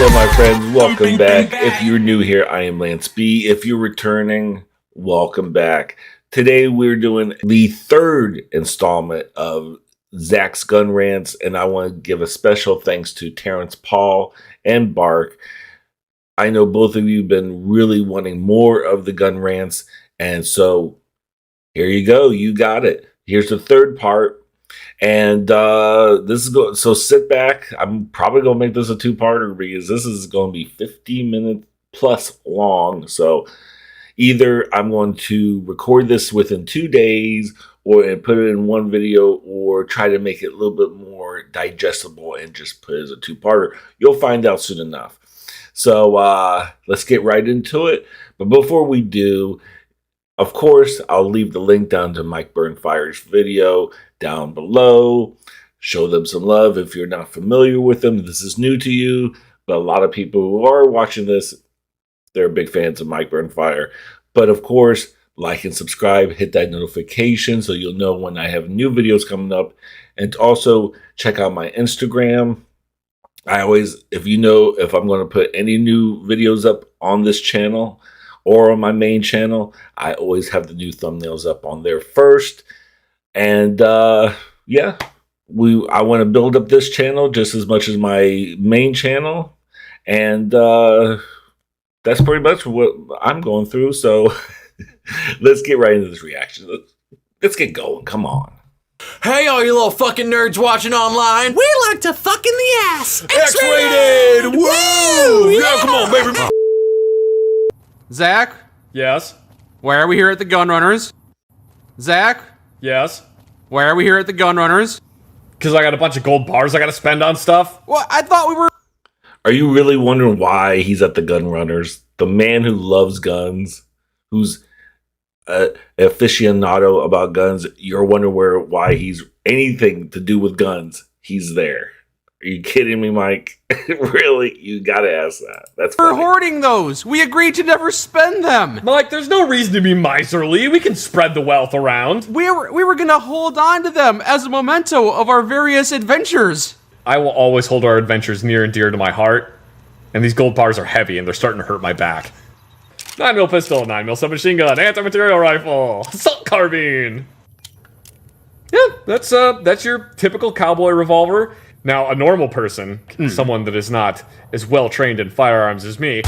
Hello, my friends. Welcome back. If you're new here, I am Lance B. If you're returning, welcome back. Today, we're doing the third installment of Zach's Gun Rants, and I want to give a special thanks to Terrence Paul and Bark. I know both of you have been really wanting more of the Gun Rants, and so here you go. You got it. Here's the third part. And this is going. So sit back. I'm probably gonna make this a two-parter because this is going to be 15 minutes plus long. So either I'm going to record this within 2 days, or put it in one video, or try to make it a little bit more digestible and just put it as a two-parter. You'll find out soon enough. So let's get right into it. But before we do, of course, I'll leave the link down to Mikeburnfire's video down below. Show them some love if you're not familiar with them. This is new to you, but a lot of people who are watching this, they're big fans of Mikeburnfire. But of course, like and subscribe, hit that notification so you'll know when I have new videos coming up. And also check out my Instagram. I always, if I'm going to put any new videos up on this channel or on my main channel, I always have the new thumbnails up on there first. And I want to build up this channel just as much as my main channel. And that's pretty much what I'm going through. So let's get right into this reaction. Let's get going. Come on. Hey, all you little fucking nerds watching online. We like to fuck in the ass. X-rated! Woo! Yeah, come on, baby. Zach, Yes. why are we here at the Gun Runners? Zach, Yes. why are we here at the Gun Runners? Because I got a bunch of gold bars I gotta spend on stuff. Well, I thought we were... Are you really wondering why he's at the Gun Runners? The man who loves guns, who's an aficionado about guns, you're wondering why he's anything to do with guns. He's there. Are you kidding me, Mike? Really? You gotta ask that. That's We're funny. hoarding those. We agreed to never spend them. Mike, there's no reason to be miserly. We can spread the wealth around. We were gonna hold on to them as a memento of our various adventures. I will always hold our adventures near and dear to my heart. And these gold bars are heavy and they're starting to hurt my back. 9mm pistol, 9mm submachine gun, anti-material rifle, assault carbine. Yeah, that's your typical cowboy revolver. Now, a normal person, someone that is not as well trained in firearms as me,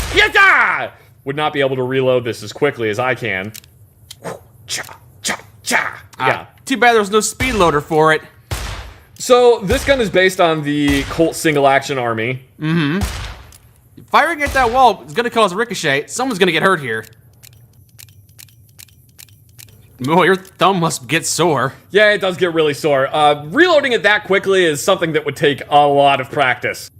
would not be able to reload this as quickly as I can. Cha, cha, cha. Yeah. Too bad there was no speed loader for it. So this gun is based on the Colt Single Action Army. Firing at that wall is gonna cause a ricochet. Someone's gonna get hurt here. Oh, your thumb must get sore. Yeah, it does get really sore. Reloading it that quickly is something that would take a lot of practice.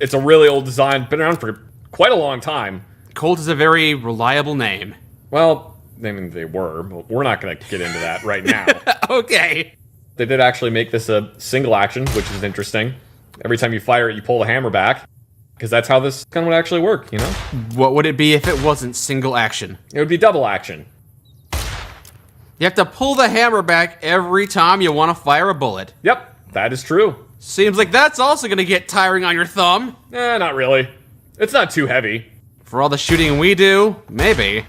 It's a really old design, been around for quite a long time. Colt is a very reliable name. Well, I mean, they were, but we're not going to get into that right now. Okay. They did actually make this a single action, which is interesting. Every time you fire it, you pull the hammer back, because that's how this gun would actually work, you know? What would it be if it wasn't single action? It would be double action. You have to pull the hammer back every time you want to fire a bullet. Yep, that is true. Seems like that's also going to get tiring on your thumb. Not really. It's not too heavy. For all the shooting we do, maybe.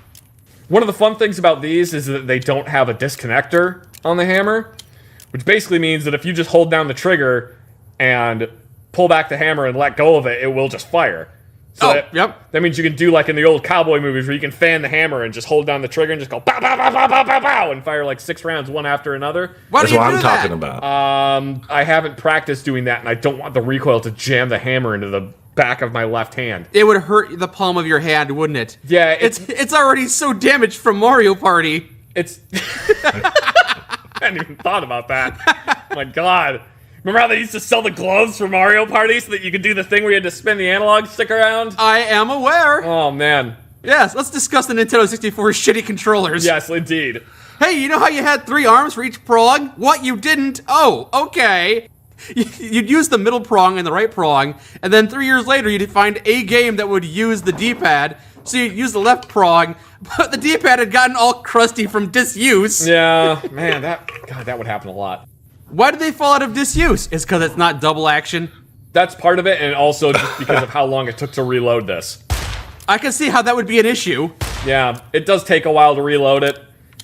One of the fun things about these is that they don't have a disconnector on the hammer, which basically means that if you just hold down the trigger and pull back the hammer and let go of it, it will just fire. So that means you can do like in the old cowboy movies where you can fan the hammer and just hold down the trigger and just go pow, pow, pow, pow, pow, pow, pow, and fire like 6 rounds one after another. That's what I'm talking about. I haven't practiced doing that, and I don't want the recoil to jam the hammer into the back of my left hand. It would hurt the palm of your hand, wouldn't it? Yeah, it's already so damaged from Mario Party. It's... I hadn't even thought about that. My God. Remember how they used to sell the gloves for Mario Party so that you could do the thing where you had to spin the analog stick around? I am aware. Oh, man. Yes, let's discuss the Nintendo 64's shitty controllers. Yes, indeed. Hey, you know how you had 3 arms for each prong? What, you didn't? Oh, okay. You'd use the middle prong and the right prong, and then 3 years later you'd find a game that would use the D-pad, so you'd use the left prong, but the D-pad had gotten all crusty from disuse. Yeah, man, that would happen a lot. Why did they fall out of disuse? It's because it's not double action. That's part of it, and also just because of how long it took to reload this. I can see how that would be an issue. Yeah, it does take a while to reload it.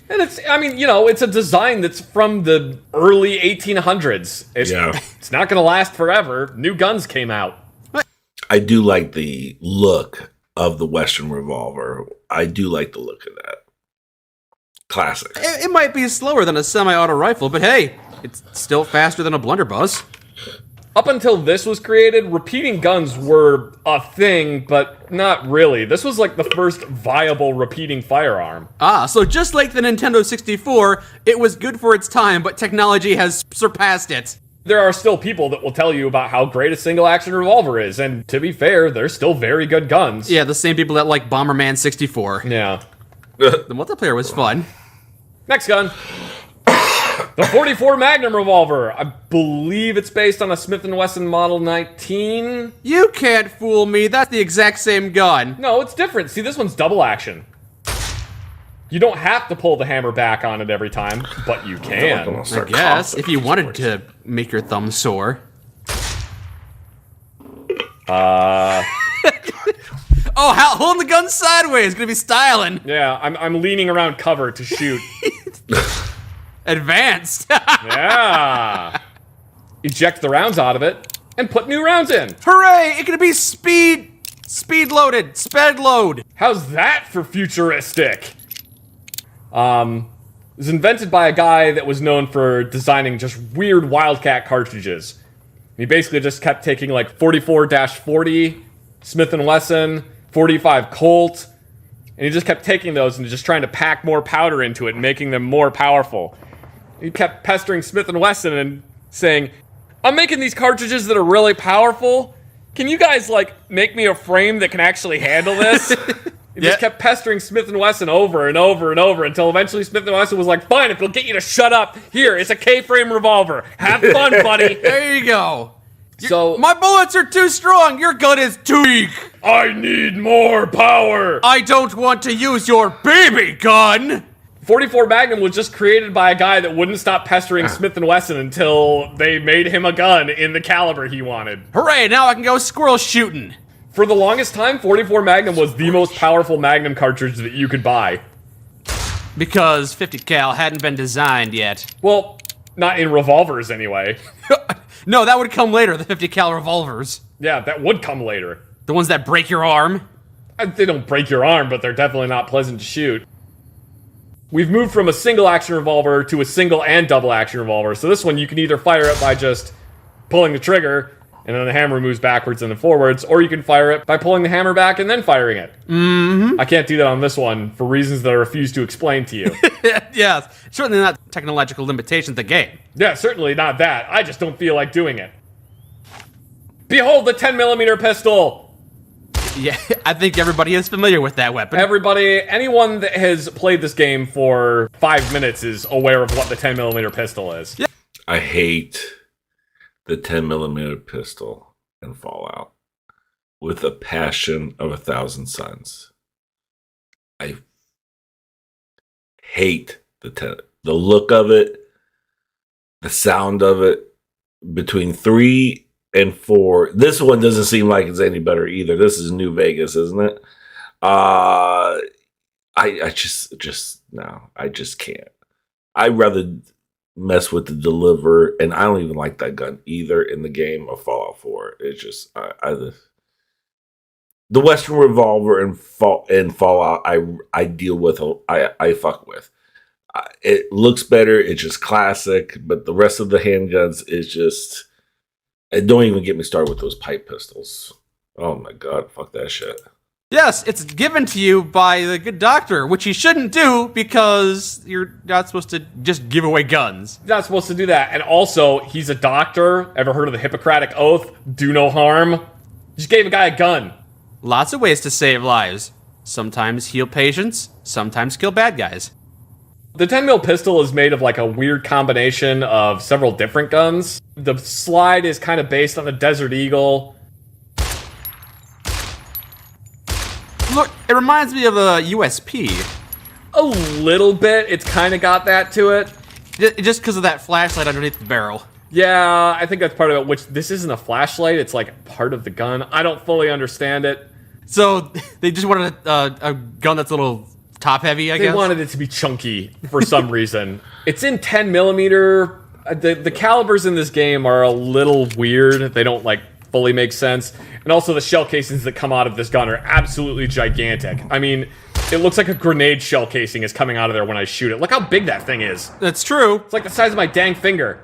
And it's, I mean, you know, it's a design that's from the early 1800s. It's not going to last forever. New guns came out. I do like the look of the Western revolver. I do like the look of that. Classic. It might be slower than a semi-auto rifle, but hey, it's still faster than a blunderbuss. Up until this was created, repeating guns were a thing, but not really. This was like the first viable repeating firearm. So just like the Nintendo 64, it was good for its time, but technology has surpassed it. There are still people that will tell you about how great a single-action revolver is, and to be fair, they're still very good guns. Yeah, the same people that like Bomberman 64. Yeah. The multiplayer was fun. Next gun. The 44 Magnum revolver. I believe it's based on a Smith & Wesson Model 19. You can't fool me. That's the exact same gun. No, it's different. See, this one's double action. You don't have to pull the hammer back on it every time, but you can. I guess, if you wanted to make your thumb sore. Oh, holding the gun sideways. Gonna be styling. Yeah, I'm leaning around cover to shoot. Advanced. Yeah. Eject the rounds out of it and put new rounds in. Hooray! It can be speed loaded, sped load. How's that for futuristic? It was invented by a guy that was known for designing just weird Wildcat cartridges. He basically just kept taking like 44-40 Smith & Wesson, 45 Colt, and he just kept taking those and just trying to pack more powder into it and making them more powerful. He kept pestering Smith & Wesson and saying, I'm making these cartridges that are really powerful. Can you guys, like, make me a frame that can actually handle this? He just kept pestering Smith & Wesson over and over and over until eventually Smith & Wesson was like, fine, if it'll get you to shut up, here, it's a K-frame revolver. Have fun, buddy. There you go. So my bullets are too strong. Your gun is too weak. I need more power. I don't want to use your baby gun. 44 Magnum was just created by a guy that wouldn't stop pestering Smith & Wesson until they made him a gun in the caliber he wanted. Hooray, now I can go squirrel shooting. For the longest time, 44 Magnum was the most powerful Magnum cartridge that you could buy. Because 50 cal hadn't been designed yet. Well, not in revolvers anyway. No, that would come later, the 50 cal revolvers. Yeah, that would come later. The ones that break your arm. They don't break your arm, but they're definitely not pleasant to shoot. We've moved from a single action revolver to a single and double action revolver. So this one, you can either fire it by just pulling the trigger, and then the hammer moves backwards and then forwards, or you can fire it by pulling the hammer back and then firing it. Mm-hmm. I can't do that on this one for reasons that I refuse to explain to you. Yeah, certainly not technological limitations of the game. Yeah, certainly not that. I just don't feel like doing it. Behold the 10mm pistol! Yeah, I think everybody is familiar with that weapon. Everybody, anyone that has played this game for 5 minutes is aware of what the 10mm pistol is. Yeah. I hate the 10mm pistol in Fallout with a passion of 1,000 suns. I hate the look of it, the sound of it. Between 3 and 4, this one doesn't seem like it's any better either. This is New Vegas, isn't it? I just no, I just can't. I'd rather mess with the deliver, and I don't even like that gun either in the game of Fallout 4. It's just the Western revolver in Fallout I deal with, I fuck with. It looks better. It's just classic, but the rest of the handguns is just. And don't even get me started with those pipe pistols. Oh my god, fuck that shit. Yes, it's given to you by the good doctor, which he shouldn't do because you're not supposed to just give away guns. You're not supposed to do that. And also, he's a doctor. Ever heard of the Hippocratic Oath? Do no harm. Just gave a guy a gun. Lots of ways to save lives. Sometimes heal patients, sometimes kill bad guys. The 10mm pistol is made of like a weird combination of several different guns. The slide is kind of based on the Desert Eagle. Look, it reminds me of a USP. A little bit. It's kind of got that to it. Just because of that flashlight underneath the barrel. Yeah, I think that's part of it, which this isn't a flashlight. It's like part of the gun. I don't fully understand it. So they just wanted a gun that's a little top heavy, I guess? They wanted it to be chunky for some reason. It's in 10 millimeter. The calibers in this game are a little weird. They don't like fully make sense. And also the shell casings that come out of this gun are absolutely gigantic. I mean, it looks like a grenade shell casing is coming out of there when I shoot it. Look how big that thing is. That's true. It's like the size of my dang finger.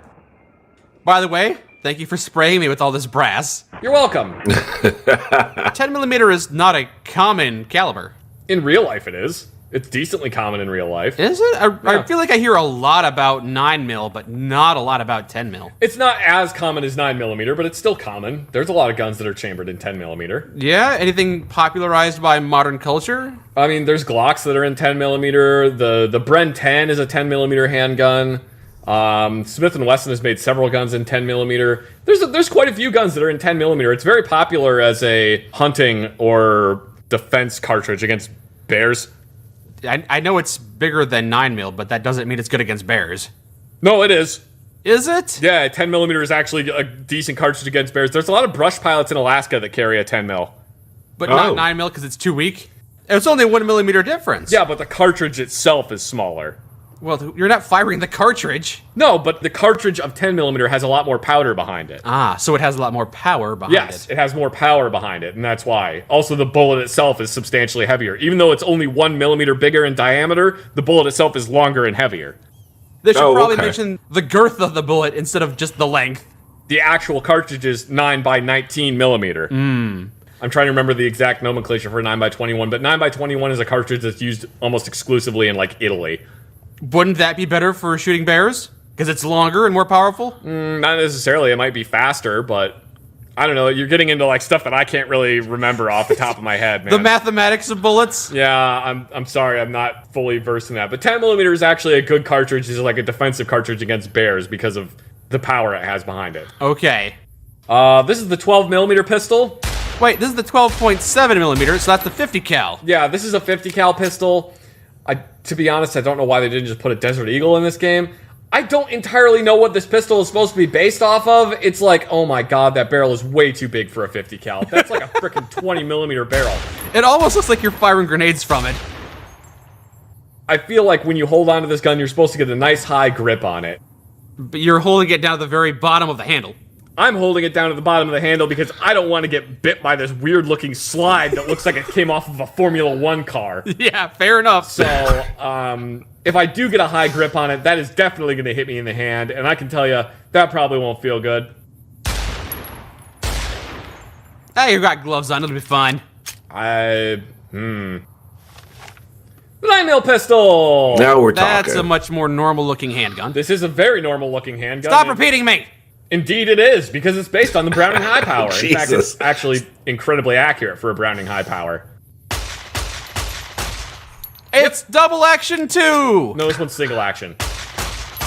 By the way, thank you for spraying me with all this brass. You're welcome. 10 millimeter is not a common caliber. In real life, it is. It's decently common in real life. Is it? I Yeah. feel like I hear a lot about 9 mil, but not a lot about 10 mil. It's not as common as 9 millimeter, but it's still common. There's a lot of guns that are chambered in 10 millimeter. Yeah? Anything popularized by modern culture? I mean, there's Glocks that are in 10 millimeter. The Bren 10 is a 10 millimeter handgun. Smith & Wesson has made several guns in 10 millimeter. There's quite a few guns that are in 10 millimeter. It's very popular as a hunting or defense cartridge against bears. I know it's bigger than 9 mil, but that doesn't mean it's good against bears. No, it is. Is it? Yeah, 10 millimeter is actually a decent cartridge against bears. There's a lot of brush pilots in Alaska that carry a 10 mil. But Oh. not 9 mil because it's too weak? It's only a 1 millimeter difference. Yeah, but the cartridge itself is smaller. Well, you're not firing the cartridge. No, but the cartridge of 10 millimeter has a lot more powder behind it. Ah, so it has a lot more power behind Yes, it. it has more power behind it, and that's why. Also, the bullet itself is substantially heavier. Even though it's only 1 millimeter bigger in diameter, the bullet itself is longer and heavier. They should Oh, probably okay. mention the girth of the bullet instead of just the length. The actual cartridge is 9 by 19 millimeter. I'm trying to remember the exact nomenclature for 9 by 21, but 9 by 21 is a cartridge that's used almost exclusively in, like, Italy. Wouldn't that be better for shooting bears? Because it's longer and more powerful? Not necessarily. It might be faster, but I don't know. You're getting into, like, stuff that I can't really remember off the top of my head, man. The mathematics of bullets? Yeah, I'm sorry, I'm not fully versed in that. But 10 millimeter is actually a good cartridge. It's like a defensive cartridge against bears because of the power it has behind it. Okay. This is the 12 millimeter pistol. Wait, this is the 12.7 millimeter, so that's the 50 cal. Yeah, this is a 50 cal pistol. To be honest, I don't know why they didn't just put a Desert Eagle in this game. I don't entirely know what this pistol is supposed to be based off of. It's like, oh my god, that barrel is way too big for a 50 cal. That's like a freaking 20 millimeter barrel. It almost looks like you're firing grenades from it. I feel like when you hold onto this gun, you're supposed to get a nice high grip on it. But you're holding it down to the very bottom of the handle. I'm holding it down to the bottom of the handle because I don't want to get bit by this weird looking slide that looks like it came off of a Formula 1 car. Yeah, fair enough. So, if I do get a high grip on it, that is definitely going to hit me in the hand, and I can tell you, that probably won't feel good. Hey, you got gloves on, it'll be fine. The 9mm pistol! Now we're That's talking. a much more normal looking handgun. This is a very normal looking handgun. Stop repeating me! Indeed it is, because it's based on the Browning High Power. In fact, Jesus. it's actually incredibly accurate for a Browning High Power. It's double action too! No, this one's single action.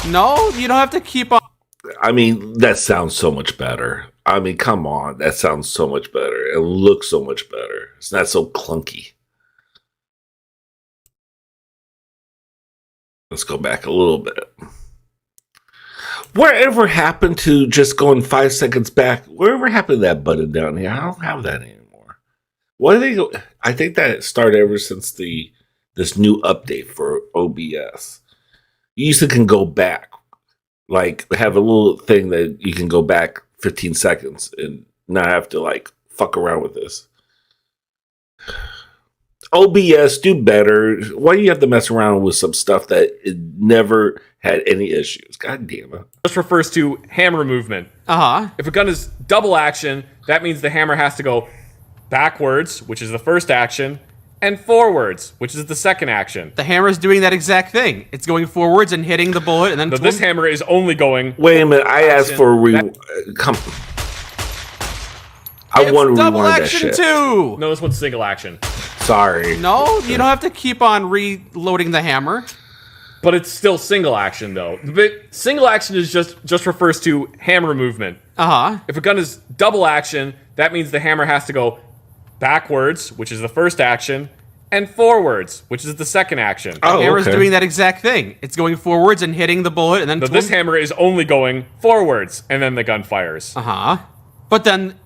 No, you don't have to keep on. I mean, that sounds so much better. I mean, come on. That sounds so much better. It looks so much better. It's not so clunky. Let's go back a little bit. Whatever happened to just going 5 seconds back? Whatever happened to that button down here? I don't have that anymore. Why do they go? I think that started ever since this new update for OBS. You used to can go back, like have a little thing that you can go back 15 seconds and not have to like fuck around with this. OBS, do better. Why do you have to mess around with some stuff that it never had any issues? God damn it. This refers to hammer movement. Uh-huh. If a gun is double action, that means the hammer has to go backwards, which is the first action, and forwards, which is the second action. The hammer's doing that exact thing. It's going forwards and hitting the bullet and then... But this hammer is only going... Wait a minute. I asked for a That- come. I It's want to double rewind that action shit. too! No, this one's single action. Sorry. No, you don't have to keep on reloading the hammer. But it's still single action, though. But single action is just refers to hammer movement. Uh-huh. If a gun is double action, that means the hammer has to go backwards, which is the first action, and forwards, which is the second action. Oh, Hammer's okay. doing that exact thing. It's going forwards and hitting the bullet, and then But this hammer is only going forwards, and then the gun fires. But then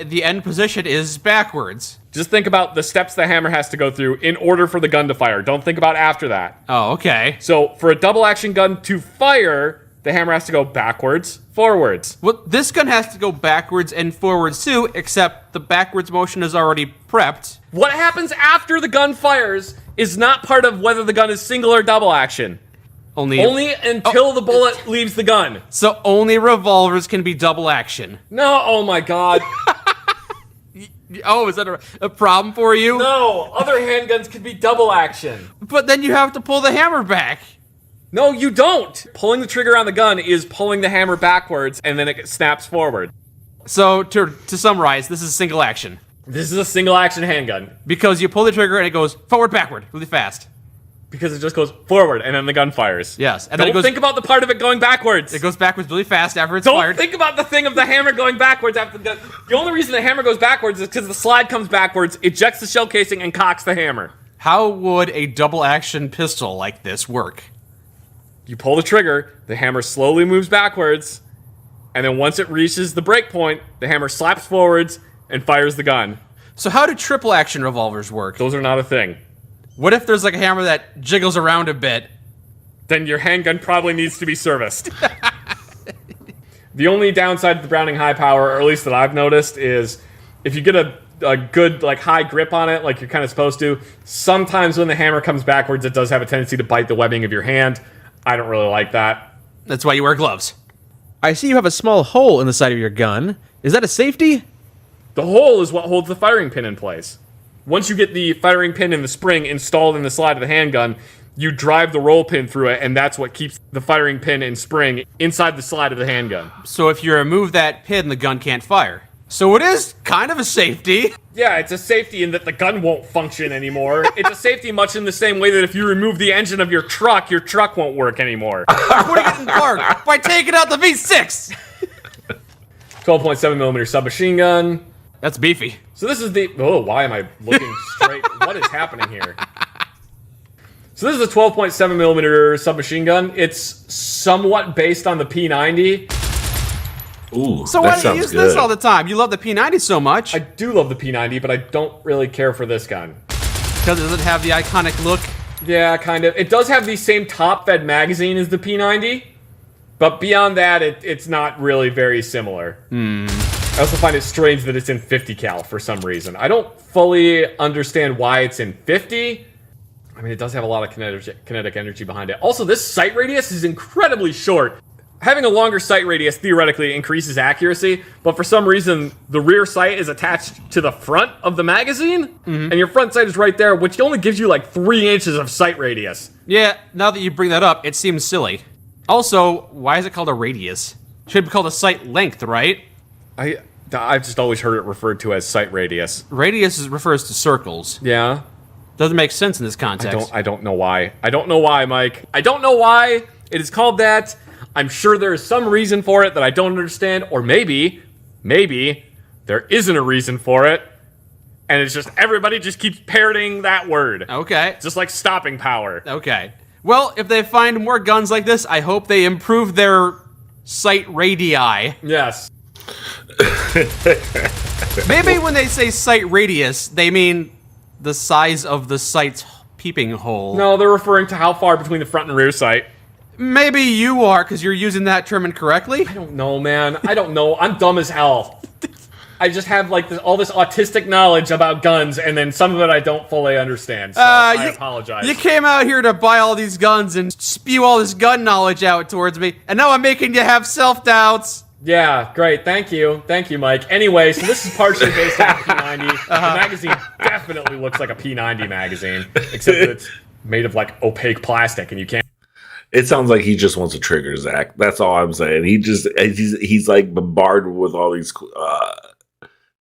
the end position is backwards. Just think about the steps the hammer has to go through in order for the gun to fire. Don't think about after that. Oh, okay. So for a double action gun to fire, the hammer has to go backwards, forwards. Well, this gun has to go backwards and forwards too, except the backwards motion is already prepped. What happens after the gun fires is not part of whether the gun is single or double action. Only until the bullet leaves the gun. So only revolvers can be double action. No, oh my god. Oh, is that a problem for you? No, other handguns can be double action. But then you have to pull the hammer back. No, you don't. Pulling the trigger on the gun is pulling the hammer backwards, and then it snaps forward. So to summarize, this is single action. This is a single action handgun. Because you pull the trigger and it goes forward, backward, really fast. Because it just goes forward, and then the gun fires. Yes, and Don't then it goes. think about the part of it going backwards. It goes backwards really fast after it's Don't fired. think about the thing of the hammer going backwards after the gun. The only reason the hammer goes backwards is because the slide comes backwards, ejects the shell casing, and cocks the hammer. How would a double action pistol like this work? You pull the trigger, the hammer slowly moves backwards, and then once it reaches the break point, the hammer slaps forwards and fires the gun. So how do triple action revolvers work? Those are not a thing. What if there's like a hammer that jiggles around a bit? Then your handgun probably needs to be serviced. The only downside to the Browning high power, or at least that I've noticed, is if you get a good like high grip on it, like you're kind of supposed to, sometimes when the hammer comes backwards, it does have a tendency to bite the webbing of your hand. I don't really like that. That's why you wear gloves. I see you have a small hole in the side of your gun. Is that a safety? The hole is what holds the firing pin in place. Once you get the firing pin and the spring installed in the slide of the handgun, you drive the roll pin through it, and that's what keeps the firing pin and spring inside the slide of the handgun. So if you remove that pin, the gun can't fire. So it is kind of a safety. Yeah, it's a safety in that the gun won't function anymore. It's a safety much in the same way that if you remove the engine of your truck won't work anymore. Putting it in park by taking out the V6. 12.7 millimeter submachine gun. That's beefy. So this is the... Oh, why am I looking straight? What is happening here? So this is a 12.7 millimeter submachine gun. It's somewhat based on the P90. Ooh, So why do you use this all the time? You love the P90 so much. I do love the P90, but I don't really care for this gun. Because it doesn't have the iconic look. Yeah, kind of. It does have the same top-fed magazine as the P90, but beyond that, it's not really very similar. I also find it strange that it's in 50 cal for some reason. I don't fully understand why it's in 50. I mean, it does have a lot of kinetic energy behind it. Also, this sight radius is incredibly short. Having a longer sight radius theoretically increases accuracy, but for some reason, the rear sight is attached to the front of the magazine, and your front sight is right there, which only gives you like 3 inches of sight radius. Yeah, now that you bring that up, it seems silly. Also, why is it called a radius? Should be called a sight length, right? I've just always heard it referred to as sight radius. Radius refers to circles. Yeah. Doesn't make sense in this context. I don't know why. I don't know why, Mike. I don't know why it is called that. I'm sure there is some reason for it that I don't understand, or maybe there isn't a reason for it, and it's just everybody just keeps parroting that word. Okay. Just like stopping power. Okay. Well, if they find more guns like this, I hope they improve their sight radii. Yes. Maybe when they say sight radius, they mean the size of the sight's peeping hole. No, they're referring to how far between the front and rear sight. Maybe you are, because you're using that term incorrectly. I don't know, man. I don't know. I'm dumb as hell. I just have like all this autistic knowledge about guns, and then some of it I don't fully understand. So I apologize. You came out here to buy all these guns and spew all this gun knowledge out towards me, and now I'm making you have self-doubts. Yeah, great. Thank you, Mike. Anyway, so this is partially based on P90. The magazine definitely looks like a P90 magazine, except that it's made of like opaque plastic, and you can't. It sounds like he just wants a trigger, Zach. That's all I'm saying. He's like bombarded with all these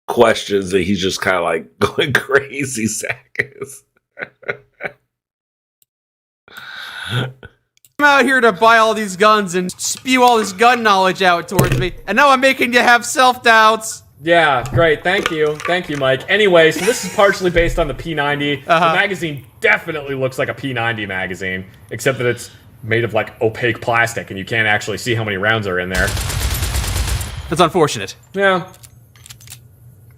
questions, and he's just kind of like going crazy. Zach is. I'm out here to buy all these guns and spew all this gun knowledge out towards me, and now I'm making you have self-doubts. Yeah, great. Thank you, Mike. Anyway, so this is partially based on the P90. The magazine definitely looks like a P90 magazine, except that it's made of like opaque plastic, and you can't actually see how many rounds are in there. That's unfortunate. Yeah.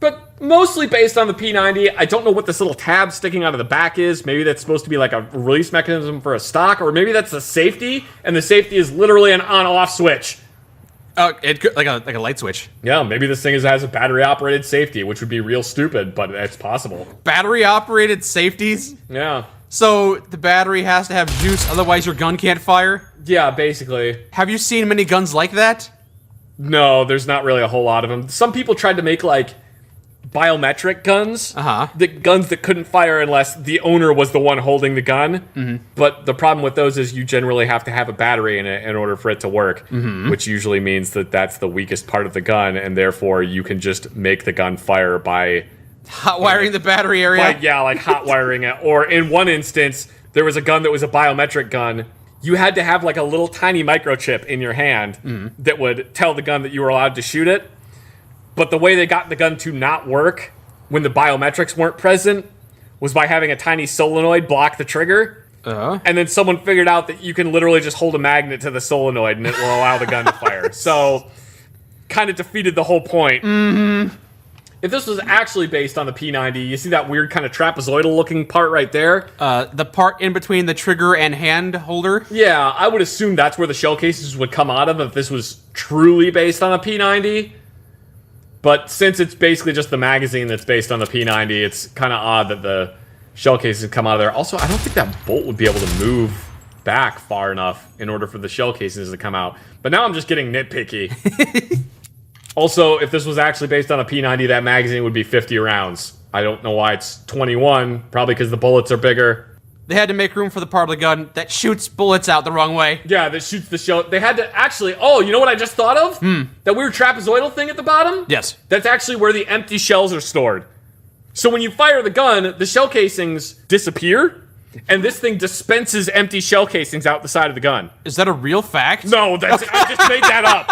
But mostly based on the P90. I don't know what this little tab sticking out of the back is. Maybe that's supposed to be like a release mechanism for a stock, or maybe that's a safety, and the safety is literally an on-off switch. Oh, it could, like a light switch. Yeah, maybe this thing has a battery-operated safety, which would be real stupid, but it's possible. Battery-operated safeties? Yeah. So the battery has to have juice, otherwise your gun can't fire? Yeah, basically. Have you seen many guns like that? No, there's not really a whole lot of them. Some people tried to make, like, biometric guns. The guns that couldn't fire unless the owner was the one holding the gun. But the problem with those is you generally have to have a battery in it in order for it to work, which usually means that that's the weakest part of the gun, and therefore you can just make the gun fire by hot wiring the battery area? Like hot wiring it. Or in one instance, there was a gun that was a biometric gun. You had to have like a little tiny microchip in your hand that would tell the gun that you were allowed to shoot it. But the way they got the gun to not work when the biometrics weren't present was by having a tiny solenoid block the trigger. And then someone figured out that you can literally just hold a magnet to the solenoid and it will allow the gun to fire. So, kind of defeated the whole point. If this was actually based on the P90, you see that weird kind of trapezoidal looking part right there? The part in between the trigger and hand holder? Yeah, I would assume that's where the shell cases would come out of if this was truly based on a P90. But since it's basically just the magazine that's based on the P90, it's kind of odd that the shell cases come out of there. Also, I don't think that bolt would be able to move back far enough in order for the shell cases to come out. But now I'm just getting nitpicky. Also, if this was actually based on a P90, that magazine would be 50 rounds. I don't know why it's 21, probably because the bullets are bigger. They had to make room for the part of the gun that shoots bullets out the wrong way. Yeah, that shoots the shell. They had to actually... Oh, you know what I just thought of? That weird trapezoidal thing at the bottom? Yes. That's actually where the empty shells are stored. So when you fire the gun, the shell casings disappear, and this thing dispenses empty shell casings out the side of the gun. Is that a real fact? No, that's I just made that up.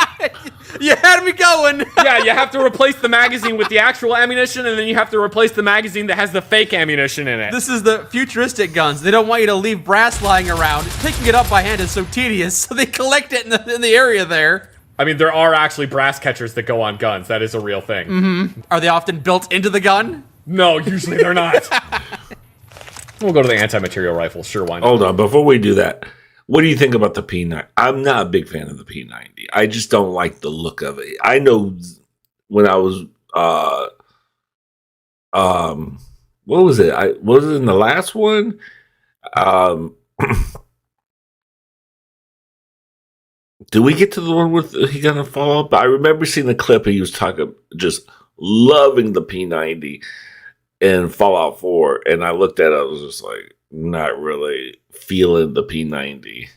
You had me going. Yeah, you have to replace the magazine with the actual ammunition, and then you have to replace the magazine that has the fake ammunition in it. This is the futuristic guns. They don't want you to leave brass lying around. Picking it up by hand is so tedious, so they collect it in the area there. I mean, there are actually brass catchers that go on guns. That is a real thing. Are they often built into the gun? No, usually they're not. We'll go to the anti-material rifle. Sure, why not? Hold on, before we do that, what do you think about the P90? I'm not a big fan of the P90. I just don't like the look of it. I know when I was, what was it? Was it in the last one? Did we get to the one with he gonna fall up? I remember seeing the clip and he was talking, just loving the P90 in Fallout 4, and I looked at it, I was just like, not really feeling the P90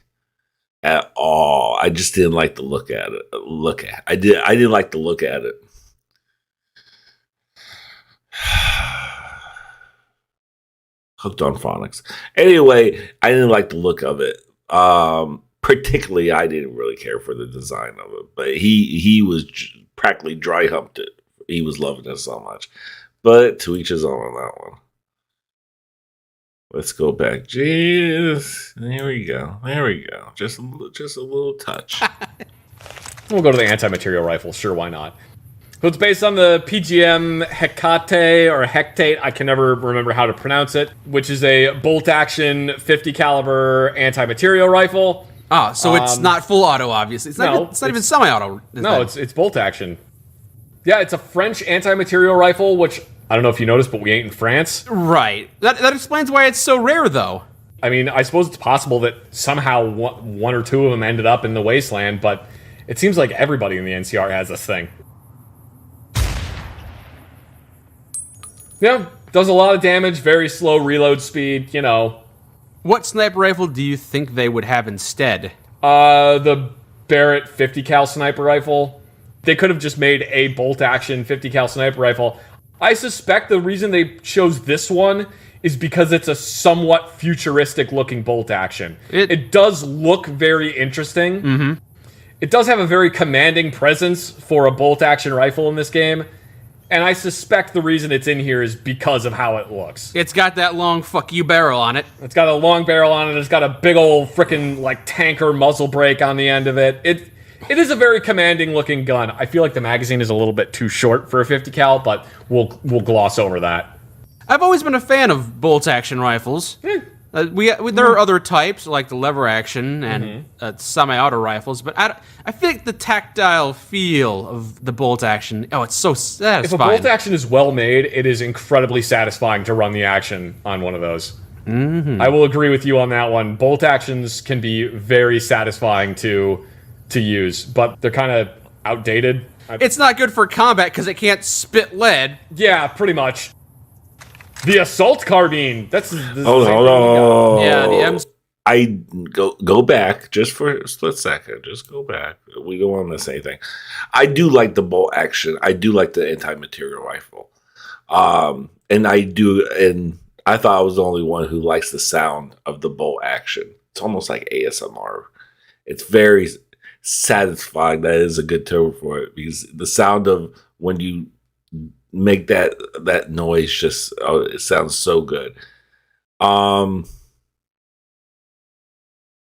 at all. I just didn't like the look at it. I didn't like the look at it. Hooked on phonics. Anyway, I didn't like the look of it. Particularly, I didn't really care for the design of it, but he was practically dry humped it. He was loving it so much. But to each his own on that one. Let's go back. Jeez. There we go. Just a little touch. We'll go to the anti-material rifle. Sure, why not? So it's based on the PGM Hecate or Hectate. I can never remember how to pronounce it, which is a bolt-action 50 caliber anti-material rifle. Ah, so it's not full auto, obviously. It's not even semi-auto. It's bolt action. Yeah, it's a French anti-material rifle, which I don't know if you noticed, but we ain't in France. Right. That explains why it's so rare, though. I mean, I suppose it's possible that somehow one or two of them ended up in the wasteland, but it seems like everybody in the NCR has this thing. Yeah, does a lot of damage, very slow reload speed, you know. What sniper rifle do you think they would have instead? The Barrett 50 cal sniper rifle. They could have just made a bolt-action 50 cal sniper rifle. I suspect the reason they chose this one is because it's a somewhat futuristic-looking bolt-action. It does look very interesting. Mm-hmm. It does have a very commanding presence for a bolt-action rifle in this game. And I suspect the reason it's in here is because of how it looks. It's got that long fuck you barrel on it. It's got a long barrel on it. It's got a big old frickin' like tanker muzzle brake on the end of it. It is a very commanding looking gun. I feel like the magazine is a little bit too short for a 50 cal, but we'll gloss over that. I've always been a fan of bolt action rifles. There are other types like the lever action and semi-auto rifles, but I feel like the tactile feel of the bolt action. Oh, it's so satisfying. If a bolt action is well made, it is incredibly satisfying to run the action on one of those. I will agree with you on that one. Bolt actions can be very satisfying to use, but they're kind of outdated. It's not good for combat because it can't spit lead. Yeah, pretty much. The assault carbine. Hold on. Yeah, the M. I go back just for a split second. Just go back. We don't want to miss anything. I do like the bolt action. I do like the anti-material rifle. And I thought I was the only one who likes the sound of the bolt action. It's almost like ASMR. It's very satisfying. That is a good term for it, because the sound of when you make that noise just it sounds so good. But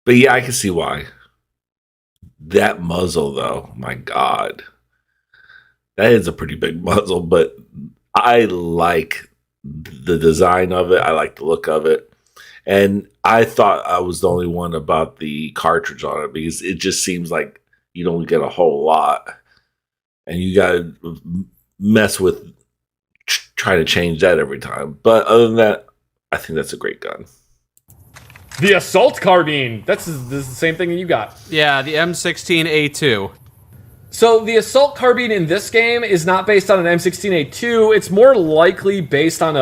yeah, I can see why. That muzzle though, my God. That is a pretty big muzzle, but I like the design of it. I like the look of it. And I thought I was the only one about the cartridge on it, because it just seems like you don't get a whole lot. And you got to mess with trying to change that every time. But other than that, I think that's a great gun. The assault carbine. This is the same thing that you got. Yeah, the M16A2. So the assault carbine in this game is not based on an M16A2. It's more likely based on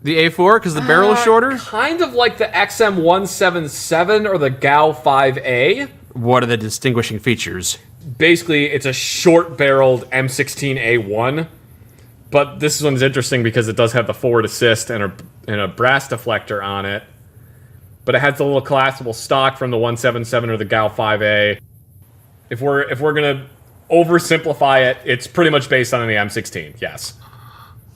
the A4 because the barrel is shorter. Kind of like the XM177 or the GAU 5A. What are the distinguishing features? Basically, it's a short-barreled M16A1. But this one's interesting because it does have the forward assist and a brass deflector on it. But it has the little collapsible stock from the 177 or the GAU 5A. If we're gonna oversimplify it, it's pretty much based on the M16. Yes,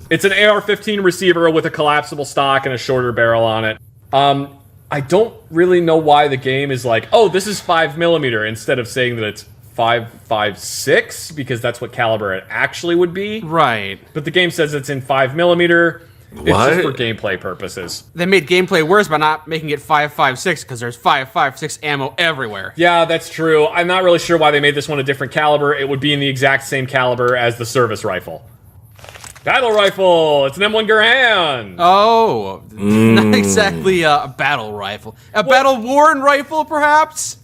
it's an AR-15 receiver with a collapsible stock and a shorter barrel on it. I don't really know why the game is like, oh, this is 5mm instead of saying that it's 5.56, because that's what caliber it actually would be. Right. But the game says it's in 5mm. It's What? just for gameplay purposes. They made gameplay worse by not making it 5.56 because there's 5.56 ammo everywhere. Yeah, that's true. I'm not really sure why they made this one a different caliber. It would be in the exact same caliber as the service rifle. Battle rifle! It's an M1 Garand! Oh, not exactly a battle rifle. A battle-worn rifle, perhaps?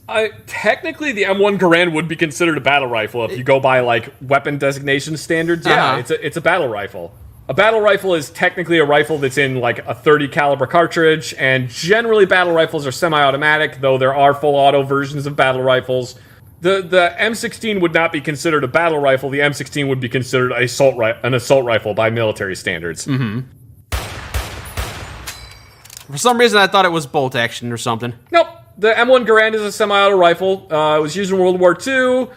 Technically, the M1 Garand would be considered a battle rifle if you go by, like, weapon designation standards. Yeah, it's a battle rifle. A battle rifle is technically a rifle that's in, like, a 30 caliber cartridge, and generally battle rifles are semi-automatic, though there are full auto versions of battle rifles. The M16 would not be considered a battle rifle. The M16 would be considered an assault rifle by military standards. Mm-hmm. For some reason, I thought it was bolt action or something. Nope. The M1 Garand is a semi-auto rifle. It was used in World War II.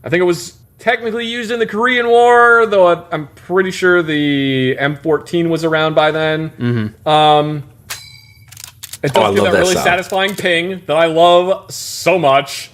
I think it was technically used in the Korean War, though I'm pretty sure the M14 was around by then. Mm-hmm. It does give that really satisfying ping that I love so much.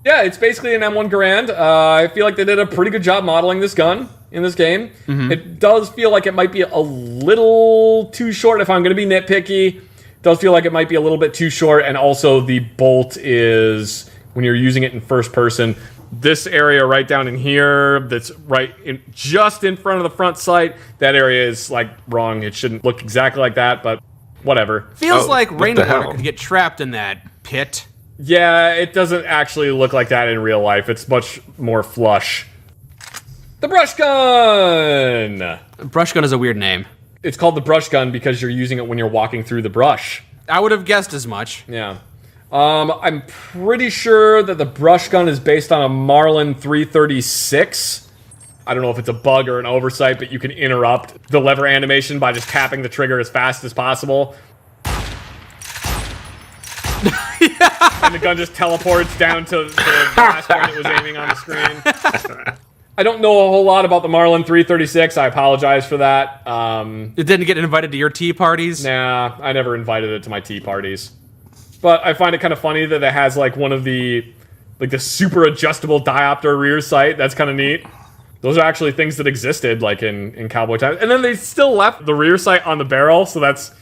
Yeah, it's basically an M1 Garand. I feel like they did a pretty good job modeling this gun in this game. Mm-hmm. It does feel like it might be a little too short if I'm going to be nitpicky. It does feel like it might be a little bit too short, and also the bolt is, when you're using it in first person, this area right down in here that's just in front of the front sight, that area is like wrong. It shouldn't look exactly like that, but whatever. Feels like rainwater could get trapped in that pit. Yeah, it doesn't actually look like that in real life. It's much more flush. The brush gun! Brush gun is a weird name. It's called the brush gun because you're using it when you're walking through the brush. I would have guessed as much. Yeah. I'm pretty sure that the brush gun is based on a Marlin 336. I don't know if it's a bug or an oversight, but you can interrupt the lever animation by just tapping the trigger as fast as possible. And the gun just teleports down to the last point it was aiming on the screen. I don't know a whole lot about the Marlin 336. I apologize for that. It didn't get invited to your tea parties? Nah, I never invited it to my tea parties. But I find it kind of funny that it has like one of the super adjustable diopter rear sight. That's kind of neat. Those are actually things that existed like in cowboy times. And then they still left the rear sight on the barrel, so that's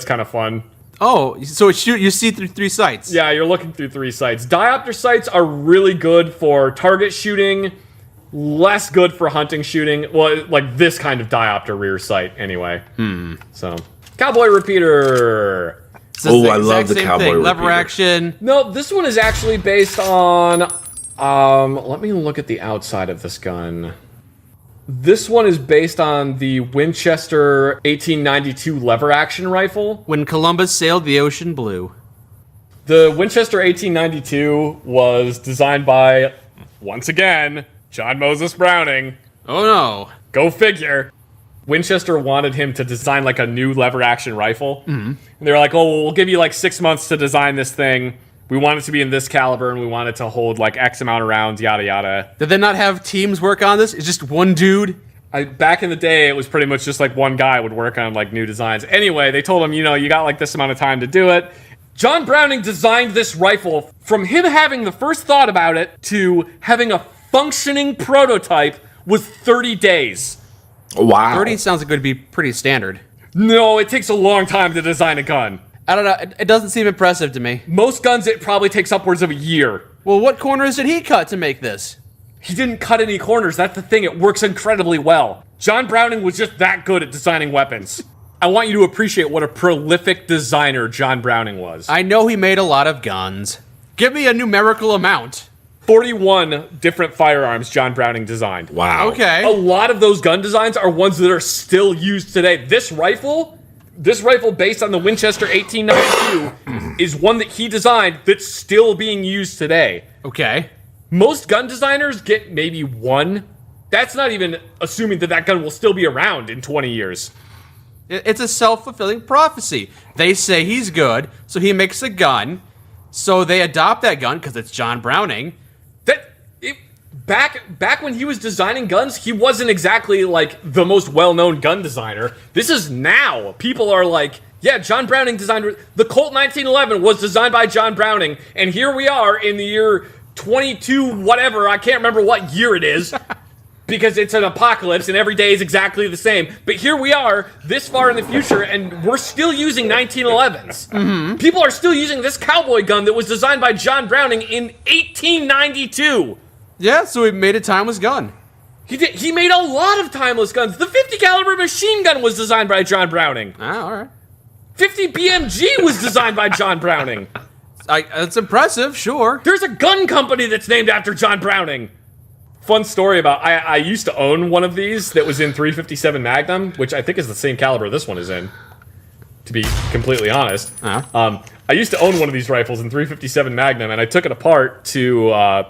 kind of fun. Oh, so you see through 3 sights? Yeah, you're looking through 3 sights. Diopter sights are really good for target shooting, less good for hunting shooting. Well, like this kind of diopter rear sight, anyway. So, cowboy repeater. I love the cowboy repeater. Lever action. No, this one is actually based on. Let me look at the outside of this gun. This one is based on the Winchester 1892 lever action rifle. When Columbus sailed the ocean blue. The Winchester 1892 was designed by, once again, John Moses Browning. Oh no. Go figure. Winchester wanted him to design like a new lever action rifle. And they were like, oh, well, we'll give you like 6 months to design this thing. We want it to be in this caliber and we want it to hold like X amount of rounds, yada yada. Did they not have teams work on this? It's just one dude? Back in the day, it was pretty much just like one guy would work on like new designs. Anyway, they told him, you got like this amount of time to do it. John Browning designed this rifle from him having the first thought about it to having a functioning prototype was 30 days. Wow. 30 sounds like it would be pretty standard. No, it takes a long time to design a gun. I don't know. It doesn't seem impressive to me. Most guns, it probably takes upwards of a year. Well, what corners did he cut to make this? He didn't cut any corners. That's the thing. It works incredibly well. John Browning was just that good at designing weapons. I want you to appreciate what a prolific designer John Browning was. I know he made a lot of guns. Give me a numerical amount. 41 different firearms John Browning designed. Wow. Okay. A lot of those gun designs are ones that are still used today. This rifle based on the Winchester 1892 is one that he designed that's still being used today. Okay. Most gun designers get maybe one. That's not even assuming that gun will still be around in 20 years. It's a self-fulfilling prophecy. They say he's good, so he makes a gun. So they adopt that gun because it's John Browning. Back when he was designing guns, he wasn't exactly like the most well-known gun designer. This is now. People are like, yeah, John Browning designed the Colt 1911 was designed by John Browning, and here we are in the year 22 whatever. I can't remember what year it is. Because it's an apocalypse and every day is exactly the same. But here we are, this far in the future, and we're still using 1911s. Mm-hmm. People are still using this cowboy gun that was designed by John Browning in 1892. Yeah, so he made a timeless gun. He made a lot of timeless guns. The 50 caliber machine gun was designed by John Browning. Ah, all right. 50 BMG was designed by John Browning. That's impressive, sure. There's a gun company that's named after John Browning. Fun story about, I used to own one of these that was in 357 Magnum, which I think is the same caliber this one is in, to be completely honest. Uh-huh. I used to own one of these rifles in 357 Magnum, and I took it apart to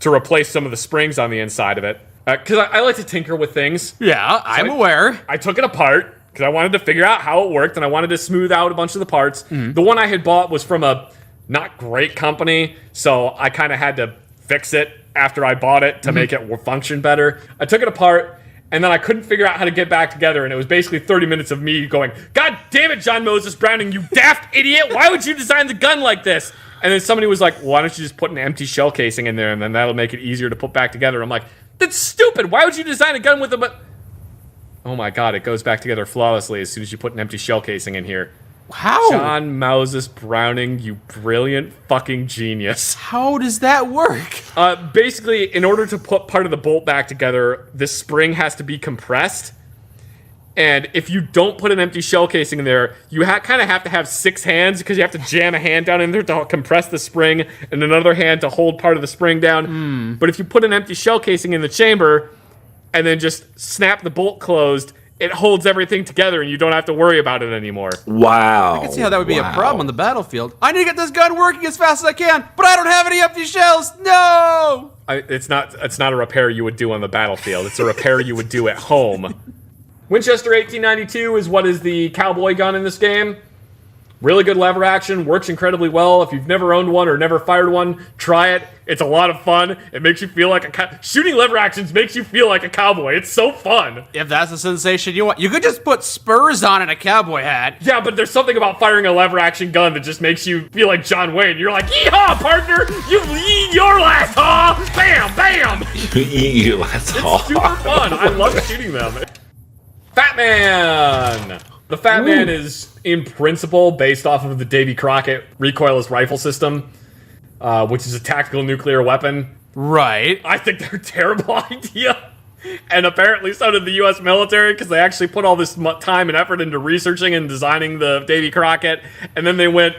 replace some of the springs on the inside of it. Because I like to tinker with things. Yeah, I'm aware. I took it apart because I wanted to figure out how it worked, and I wanted to smooth out a bunch of the parts. Mm-hmm. The one I had bought was from a not great company, so I kind of had to fix it after I bought it to make it function better. I took it apart, and then I couldn't figure out how to get back together, and it was basically 30 minutes of me going, God damn it, John Moses Browning, you daft idiot! Why would you design the gun like this? And then somebody was like, why don't you just put an empty shell casing in there, and then that'll make it easier to put back together. I'm like, that's stupid! Why would you design a gun with a... Oh my god, it goes back together flawlessly as soon as you put an empty shell casing in here. How? John Moses Browning, you brilliant fucking genius. How does that work? Basically, in order to put part of the bolt back together, this spring has to be compressed. And if you don't put an empty shell casing in there, you kind of have to have 6 hands because you have to jam a hand down in there to compress the spring and another hand to hold part of the spring down. But if you put an empty shell casing in the chamber and then just snap the bolt closed, it holds everything together and you don't have to worry about it anymore. Wow. I can see how that would be a problem on the battlefield. I need to get this gun working as fast as I can, but I don't have any empty shells. No! It's not a repair you would do on the battlefield. It's a repair you would do at home. Winchester 1892 is what is the cowboy gun in this game. Really good lever action, works incredibly well. If you've never owned one or never fired one, try it. It's a lot of fun. It makes you feel like shooting lever actions makes you feel like a cowboy. It's so fun. If that's the sensation you want, you could just put spurs on and a cowboy hat. Yeah, but there's something about firing a lever action gun that just makes you feel like John Wayne. You're like, yeehaw, partner! You eat your last haw! Bam, bam! You eat your last haw. It's super fun. I love shooting them. Fat Man! The Fat Man is, in principle, based off of the Davy Crockett recoilless rifle system, which is a tactical nuclear weapon. Right. I think they're a terrible idea. And apparently so did the U.S. military, because they actually put all this time and effort into researching and designing the Davy Crockett, and then they went,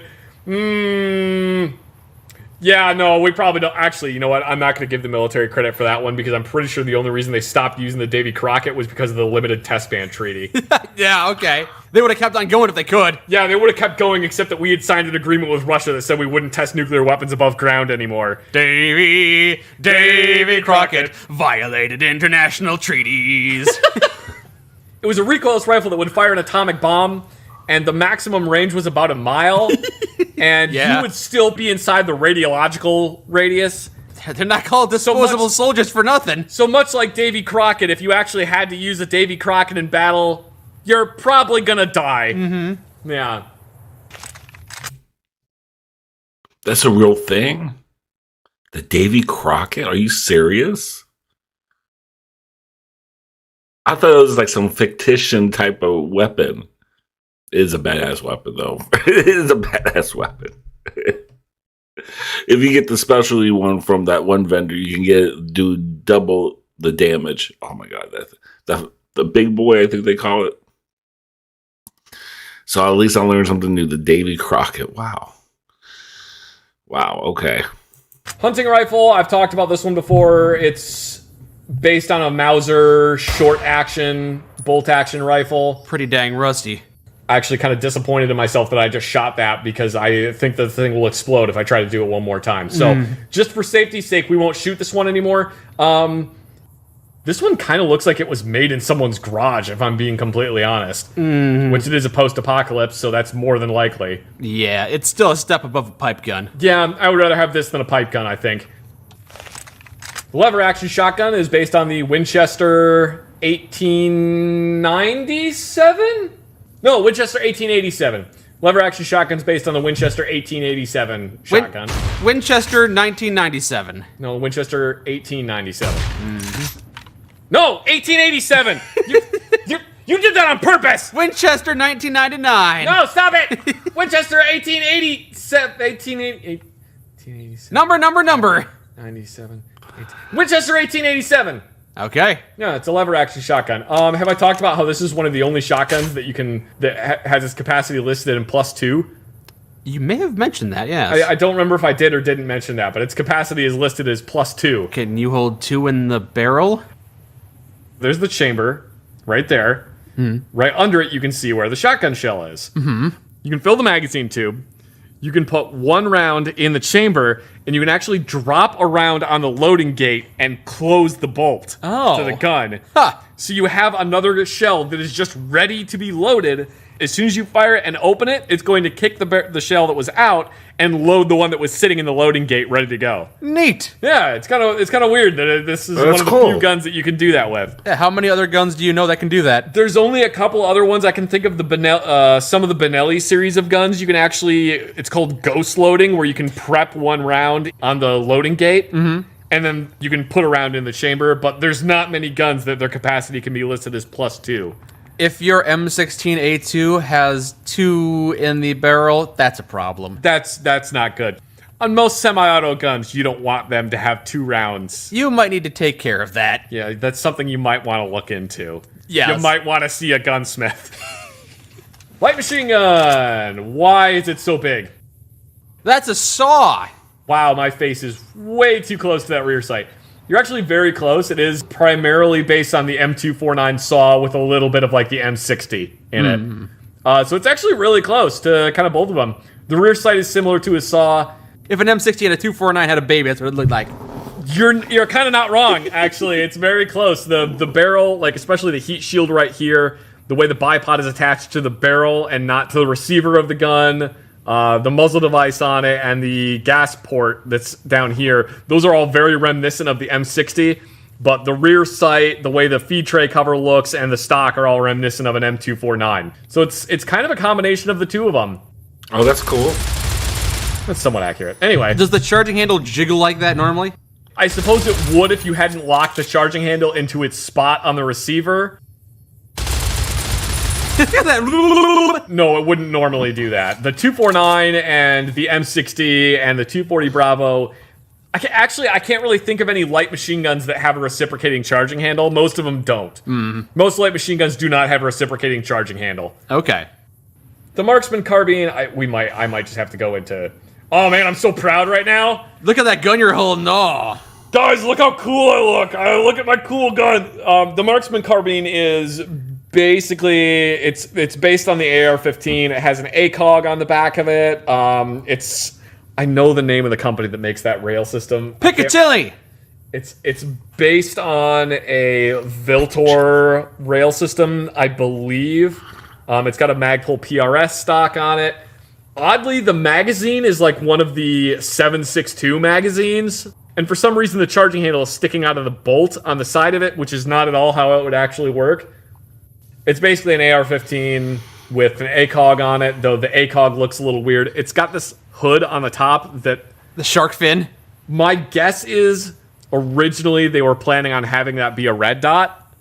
yeah, no, we probably don't. Actually, you know what? I'm not going to give the military credit for that one, because I'm pretty sure the only reason they stopped using the Davy Crockett was because of the limited test ban treaty. Yeah, okay. They would have kept on going if they could. Yeah, they would have kept going, except that we had signed an agreement with Russia that said we wouldn't test nuclear weapons above ground anymore. Davy Crockett violated international treaties. It was a recoilless rifle that would fire an atomic bomb, and the maximum range was about a mile, and you would still be inside the radiological radius. They're not called disposable soldiers for nothing. So much like Davy Crockett, if you actually had to use a Davy Crockett in battle, you're probably gonna die. Mm-hmm. Yeah. That's a real thing? The Davy Crockett? Are you serious? I thought it was like some fictitious type of weapon. It is a badass weapon, though. It is a badass weapon. If you get the specialty one from that one vendor, you can do double the damage. Oh my god, that's the big boy, I think they call it. So at least I learned something new. The Davy Crockett. Wow. Wow. Okay. Hunting rifle. I've talked about this one before. It's based on a Mauser short action, bolt action rifle. Pretty dang rusty. Actually kind of disappointed in myself that I just shot that, because I think the thing will explode if I try to do it one more time. So just for safety's sake, we won't shoot this one anymore. This one kind of looks like it was made in someone's garage, if I'm being completely honest. Which it is a post-apocalypse, so that's more than likely. Yeah, it's still a step above a pipe gun. Yeah, I would rather have this than a pipe gun, I think. The lever action shotgun is based on the Winchester 1897? No, Winchester 1887. Lever action shotgun's based on the Winchester 1887 shotgun. Winchester 1997. No, Winchester 1897. No, 1887! You did that on purpose! Winchester 1999. No, stop it! Winchester 1887. 1887. Number. 97. 18. Winchester 1887. Okay. Yeah, it's a lever action shotgun. Have I talked about how this is one of the only shotguns that you can has its capacity listed in +2? You may have mentioned that, yes. I don't remember if I did or didn't mention that, but its capacity is listed as +2. Can you hold 2 in the barrel? There's the chamber right there. Right under it, you can see where the shotgun shell is. You can fill the magazine tube. You can put 1 round in the chamber, and you can actually drop a round on the loading gate and close the bolt to the gun. So you have another shell that is just ready to be loaded. As soon as you fire it and open it, it's going to kick the shell that was out and load the one that was sitting in the loading gate ready to go. Neat. Yeah, it's kind of weird that this is one of the few guns that you can do that with. Yeah, how many other guns do you know that can do that? There's only a couple other ones I can think of. Some of the Benelli series of guns, you can actually, it's called ghost loading, where you can prep 1 round on the loading gate. And then you can put a round in the chamber, but there's not many guns that their capacity can be listed as +2. If your M16A2 has 2 in the barrel, that's a problem. That's not good. On most semi-auto guns, you don't want them to have 2 rounds. You might need to take care of that. Yeah, that's something you might want to look into. Yes. You might want to see a gunsmith. Light machine gun. Why is it so big? That's a saw. Wow, my face is way too close to that rear sight. You're actually very close. It is primarily based on the M249 saw with a little bit of like the M60 in it. So it's actually really close to kind of both of them. The rear sight is similar to a saw. If an M60 and a 249 had a baby, that's what it looked like. You're kind of not wrong, actually. It's very close. The barrel, like especially the heat shield right here, the way the bipod is attached to the barrel and not to the receiver of the gun, the muzzle device on it, and the gas port that's down here, those are all very reminiscent of the M60, but the rear sight, the way the feed tray cover looks, and the stock are all reminiscent of an M249. So it's kind of a combination of the two of them. Oh, that's cool. That's somewhat accurate. Anyway. Does the charging handle jiggle like that normally? I suppose it would if you hadn't locked the charging handle into its spot on the receiver. No, it wouldn't normally do that. The 249 and the M60 and the 240 Bravo, I can't really think of any light machine guns that have a reciprocating charging handle. Most of them don't. Most light machine guns do not have a reciprocating charging handle. Okay. The Marksman carbine, I might just have to go into... Oh man, I'm so proud right now. Look at that gun you're holding. Oh. Guys, look how cool I look. Look at my cool gun. The Marksman carbine is basically, it's based on the AR-15. It has an ACOG on the back of it. I know the name of the company that makes that rail system. Picatinny! It's based on a Viltor rail system, I believe. It's got a Magpul PRS stock on it. Oddly, the magazine is like one of the 7.62 magazines, and for some reason the charging handle is sticking out of the bolt on the side of it, which is not at all how it would actually work. It's basically an AR-15 with an ACOG on it, though the ACOG looks a little weird. It's got this hood on the top that... The shark fin? My guess is originally they were planning on having that be a red dot,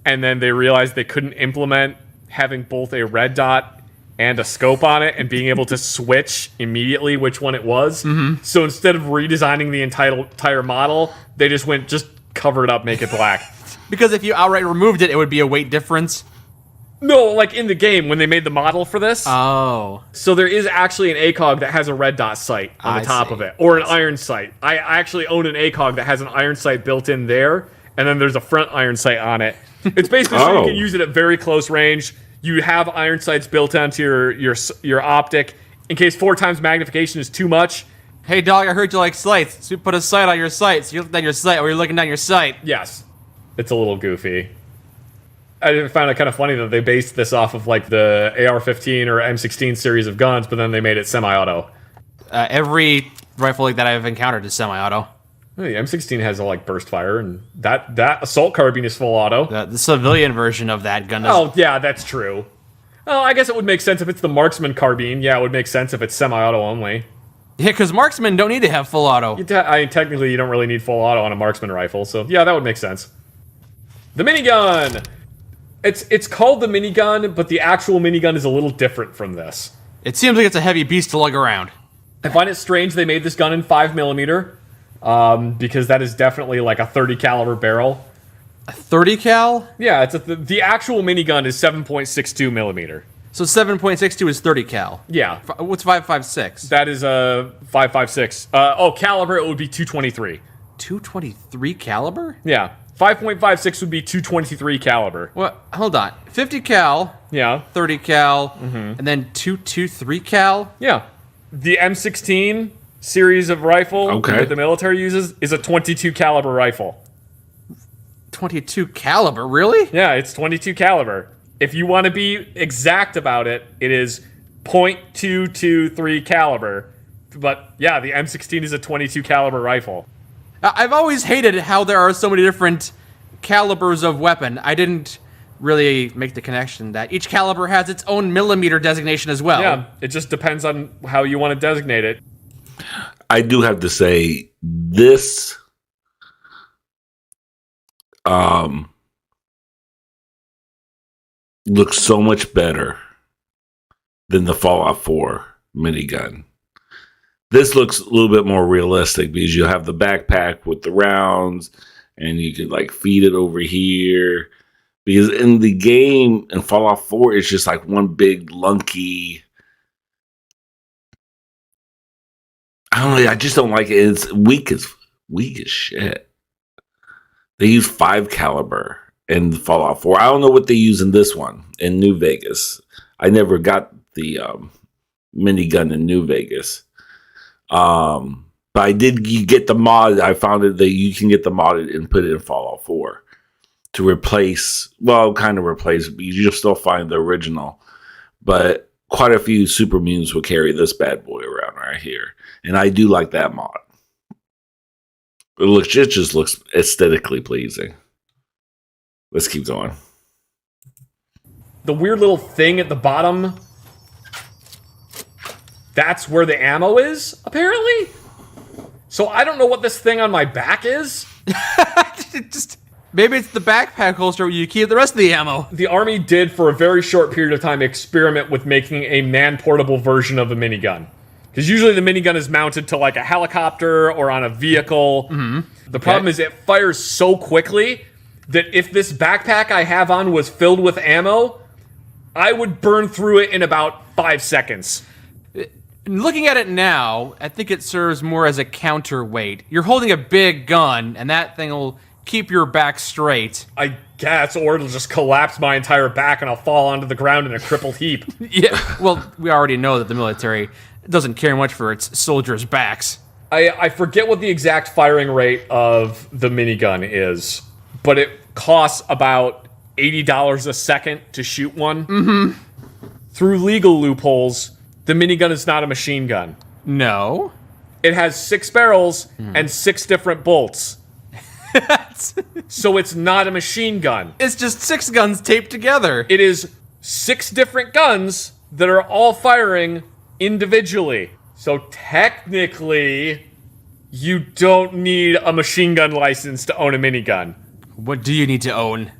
and then they realized they couldn't implement having both a red dot and a scope on it and being able to switch immediately which one it was. So instead of redesigning the entire model, they just cover it up, make it black. Because if you outright removed it, it would be a weight difference? No, like in the game when they made the model for this. Oh. So there is actually an ACOG that has a red dot sight on the top of it, or an iron sight. I actually own an ACOG that has an iron sight built in there, and then there's a front iron sight on it. It's basically so you can use it at very close range. You have iron sights built onto your optic in case 4 times magnification is too much. Hey dog, I heard you like sights, so you put a sight on your sights. You looked at your sight or you're looking down your sight. Yes. It's a little goofy. I found it kind of funny that they based this off of like the AR-15 or M16 series of guns, but then they made it semi-auto. Every rifle like that I've encountered is semi-auto. The M16 has a like burst fire, and that assault carbine is full auto. The civilian version of that gun is... Oh, yeah, that's true. Well, I guess it would make sense if it's the Marksman carbine. Yeah, it would make sense if it's semi-auto only. Yeah, because marksmen don't need to have full auto. Technically, you don't really need full auto on a marksman rifle, so yeah, that would make sense. The minigun! It's called the minigun, but the actual minigun is a little different from this. It seems like it's a heavy beast to lug around. I find it strange they made this gun in 5mm. Because that is definitely like a 30 caliber barrel. A 30 cal? Yeah, the actual minigun is 7.62 millimeter. So 7.62 is 30 cal. Yeah. What's 5.56? That is a 5.56. Caliber, it would be 223. 223 caliber? Yeah. 5.56 would be 223 caliber. Well, hold on. 50 cal. Yeah. 30 cal. And then 223 cal? Yeah. The M16 series of rifle that the military uses is a 22 caliber rifle. 22 caliber, really? Yeah, it's 22 caliber. If you want to be exact about it, it is .223 caliber. But yeah, the M16 is a 22 caliber rifle. I've always hated how there are so many different calibers of weapon. I didn't really make the connection that each caliber has its own millimeter designation as well. Yeah, it just depends on how you want to designate it. I do have to say this looks so much better than the Fallout 4 minigun. This looks a little bit more realistic because you have the backpack with the rounds and you can like feed it over here. Because in the game in Fallout 4, it's just like one big lunky. I don't know. I just don't like it. It's weak as shit. They use 5 caliber in Fallout 4. I don't know what they use in this one in New Vegas. I never got the minigun in New Vegas. But you get the mod. I found it that you can get the modded and put it in Fallout 4 to replace, well, kind of replace, but you just still find the original. But quite a few super mutants will carry this bad boy around right here. And I do like that mod. It just looks aesthetically pleasing. Let's keep going. The weird little thing at the bottom, that's where the ammo is, apparently? So I don't know what this thing on my back is. Maybe it's the backpack holster where you keep the rest of the ammo. The Army did, for a very short period of time, experiment with making a man-portable version of a minigun. Because usually the minigun is mounted to like a helicopter or on a vehicle. The problem is it fires so quickly that if this backpack I have on was filled with ammo, I would burn through it in about 5 seconds. Looking at it now, I think it serves more as a counterweight. You're holding a big gun, and that thing will keep your back straight. I guess, or it'll just collapse my entire back and I'll fall onto the ground in a crippled heap. Yeah, well, we already know that the military doesn't care much for its soldiers' backs. I forget what the exact firing rate of the minigun is, but it costs about $80 a second to shoot one. Through legal loopholes, the minigun is not a machine gun. No. It has 6 barrels and 6 different bolts. So it's not a machine gun. It's just 6 guns taped together. It is 6 different guns that are all firing individually. So technically, you don't need a machine gun license to own a minigun. What do you need to own?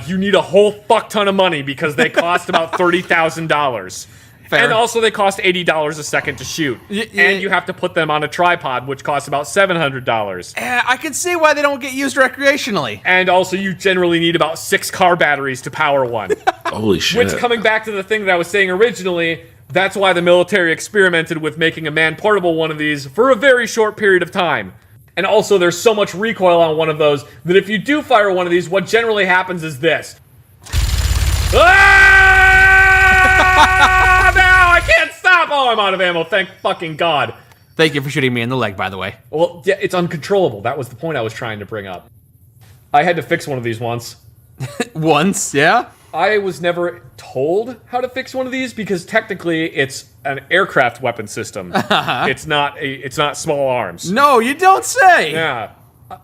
You need a whole fuck ton of money because they cost about $30,000. Fair. And also they cost $80 a second to shoot. And you have to put them on a tripod, which costs about $700. I can see why they don't get used recreationally. And also you generally need about 6 car batteries to power one. Holy shit. Which, coming back to the thing that I was saying originally, that's why the military experimented with making a man-portable one of these for a very short period of time. And also there's so much recoil on one of those that if you do fire one of these, what generally happens is this. Now I can't stop! Oh, I'm out of ammo, thank fucking God. Thank you for shooting me in the leg, by the way. Well, yeah, it's uncontrollable. That was the point I was trying to bring up. I had to fix one of these once. Once, yeah? I was never told how to fix one of these because technically it's an aircraft weapon system. It's not small arms. No, you don't say! Yeah.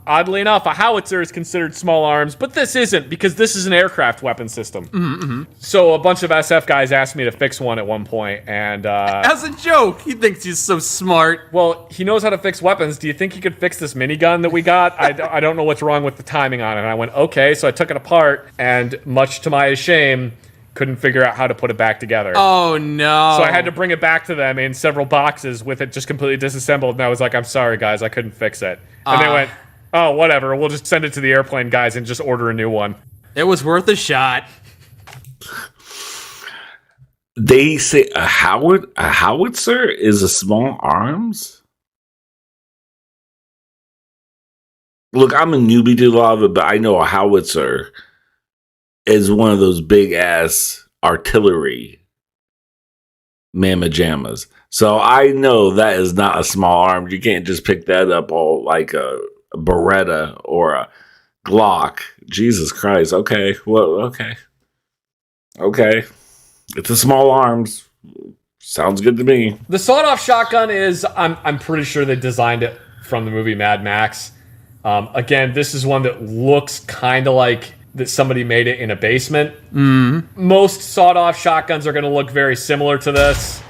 Oddly enough, a howitzer is considered small arms, but this isn't because this is an aircraft weapon system. So a bunch of SF guys asked me to fix one at one point, and as a joke, he thinks he's so smart. well, he knows how to fix weapons. Do you think he could fix this minigun that we got? I don't know what's wrong with the timing on it. And I went, okay, so I took it apart, and much to my shame, couldn't figure out how to put it back together. Oh, no. So I had to bring it back to them in several boxes with it just completely disassembled, and I was like, I'm sorry, guys, I couldn't fix it. And they went, oh, whatever, we'll just send it to the airplane guys and just order a new one. It was worth a shot. They say a howitzer is a small arms? Look, I'm a newbie to a lot of it, but I know a howitzer is one of those big ass artillery mamma jammas. So I know that is not a small arm. You can't just pick that up all like a Beretta or a Glock. Jesus Christ. Okay. Well, okay. It's a small arms. Sounds good to me. The sawed-off shotgun is, I'm pretty sure they designed it from the movie Mad Max. Again, this is one that looks kind of like that somebody made it in a basement. Most sawed-off shotguns are going to look very similar to this.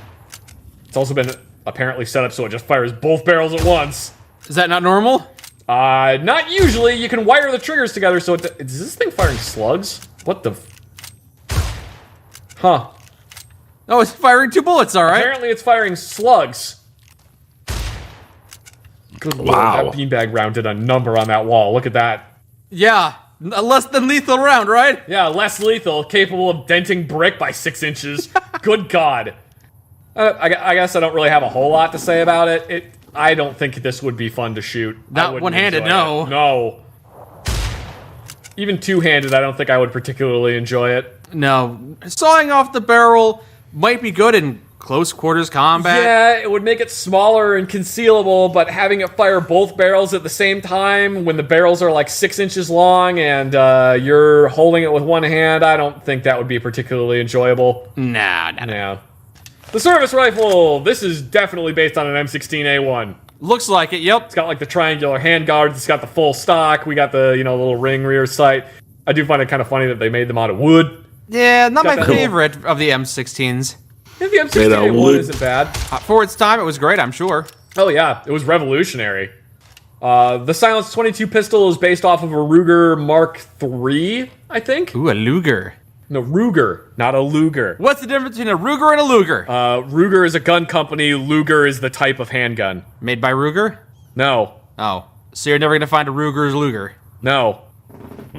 It's also been apparently set up so it just fires both barrels at once. Is that not normal? Not usually. You can wire the triggers together, so is this thing firing slugs? What the Huh. Oh, it's firing 2 bullets, all right. Apparently it's firing slugs. Good lord, Wow. that beanbag round did a number on that wall. Look at that. Yeah, a less than lethal round, right? Yeah, less lethal, capable of denting brick by 6 inches. Good God. I guess I don't really have a whole lot to say about it. I don't think this would be fun to shoot. Not one-handed, no. No. Even two-handed, I don't think I would particularly enjoy it. No, sawing off the barrel might be good in close quarters combat. Yeah, it would make it smaller and concealable, but having it fire both barrels at the same time when the barrels are like 6 inches long and you're holding it with one hand, I don't think that would be particularly enjoyable. Nah. Yeah. The service rifle! This is definitely based on an M16A1. Looks like it, yep. It's got like the triangular handguards, it's got the full stock, we got the, little ring rear sight. I do find it kind of funny that they made them out of wood. Yeah, not my Got that favorite of the M16s. Yeah, the M16A1 isn't bad. For its time, it was great, I'm sure. Oh yeah, it was revolutionary. The Silence 22 pistol is based off of a Ruger Mark III, I think? Ooh, a Luger. No, Ruger, not a Luger. What's the difference between a Ruger and a Luger? Ruger is a gun company, Luger is the type of handgun. Made by Ruger? No. Oh, so you're never gonna find a Ruger's Luger. No.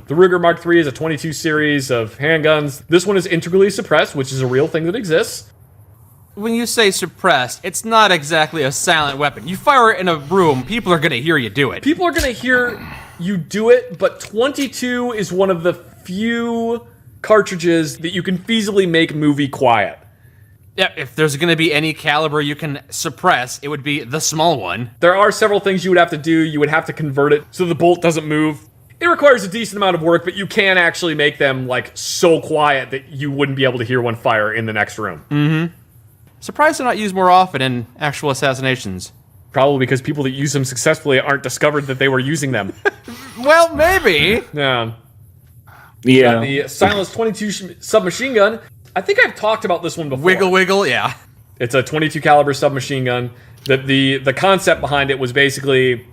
The Ruger Mark III is a 22 series of handguns. This one is integrally suppressed, which is a real thing that exists. When you say suppressed, it's not exactly a silent weapon. You fire it in a room, people are gonna hear you do it. People are gonna hear you do it, but 22 is one of the few cartridges that you can feasibly make movie quiet. Yeah, if there's gonna be any caliber you can suppress, it would be the small one. There are several things you would have to do. You would have to convert it so the bolt doesn't move. It requires a decent amount of work, but you can actually make them like so quiet that you wouldn't be able to hear one fire in the next room. Mm-hmm. Surprised they're not used more often in actual assassinations. Probably because people that use them successfully aren't discovered that they were using them. Well, maybe. Yeah. Yeah. The Silence 22 submachine gun. I think I've talked about this one before. Wiggle, wiggle, yeah. It's a 22 caliber submachine gun. The concept behind it was basically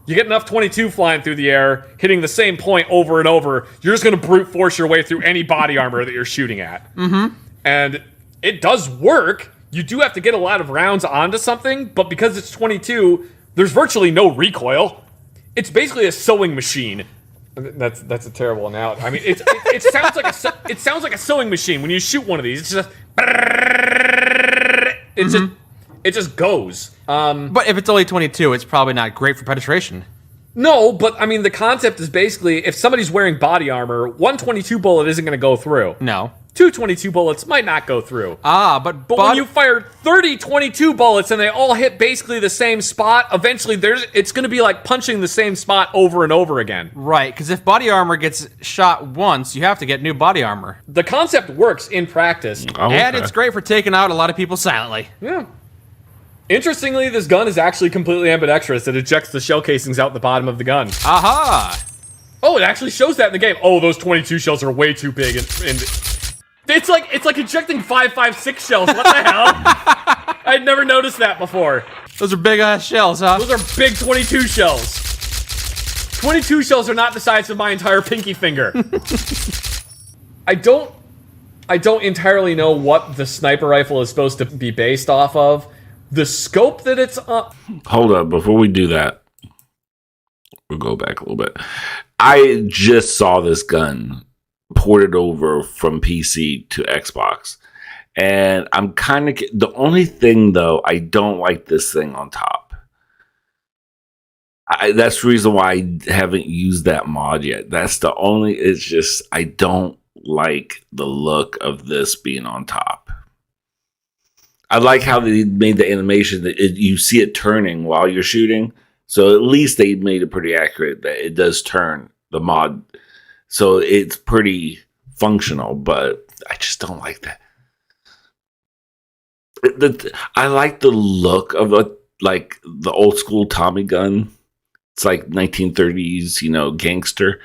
you get enough 22 flying through the air, hitting the same point over and over, you're just going to brute force your way through any body armor that you're shooting at. Mm-hmm. And it does work. You do have to get a lot of rounds onto something, but because it's 22, there's virtually no recoil. It's basically a sewing machine. That's a terrible analogy. I mean, it sounds like a sewing machine when you shoot one of these. It's just it just goes. But if it's only 22, it's probably not great for penetration. No, but I mean the concept is basically if somebody's wearing body armor, one 22 bullet isn't going to go through. No. 2 22 bullets might not go through. But when you fire 30 22 bullets and they all hit basically the same spot, eventually it's going to be like punching the same spot over and over again. Right, because if body armor gets shot once, you have to get new body armor. The concept works in practice. Oh, okay. And it's great for taking out a lot of people silently. Yeah. Interestingly, this gun is actually completely ambidextrous. It ejects the shell casings out the bottom of the gun. Aha! Oh, it actually shows that in the game. Oh, those 22 shells are way too big, and it's like ejecting 5.56 shells. What the hell? I'd never noticed that before. Those are big ass shells, huh? Those are big 22 shells. 22 shells are not the size of my entire pinky finger. I don't entirely know what the sniper rifle is supposed to be based off of. The scope that it's on. Hold up, before we do that, we'll go back a little bit. I just saw this gun ported over from PC to Xbox, and I'm kind of the only thing though I don't like this thing on top. That's the reason why I haven't used that mod yet. That's the only. It's just I don't like the look of this being on top. I like how they made the animation that you see it turning while you're shooting. So at least they made it pretty accurate that it does turn the mod. So it's pretty functional, but I just don't like that. I like the look of like the old school Tommy gun. It's like 1930s, gangster.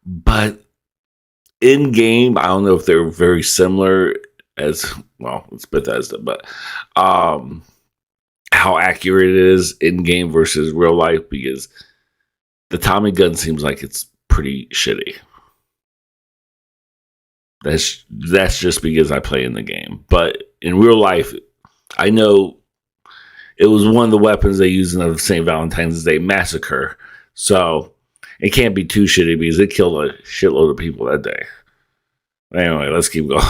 But in game, I don't know if they're very similar as well. It's Bethesda, but how accurate it is in game versus real life, because the Tommy gun seems like it's pretty shitty. That's just because I play in the game, but in real life, I know it was one of the weapons they used in the St. Valentine's Day massacre, so it can't be too shitty because it killed a shitload of people that day. Anyway, let's keep going.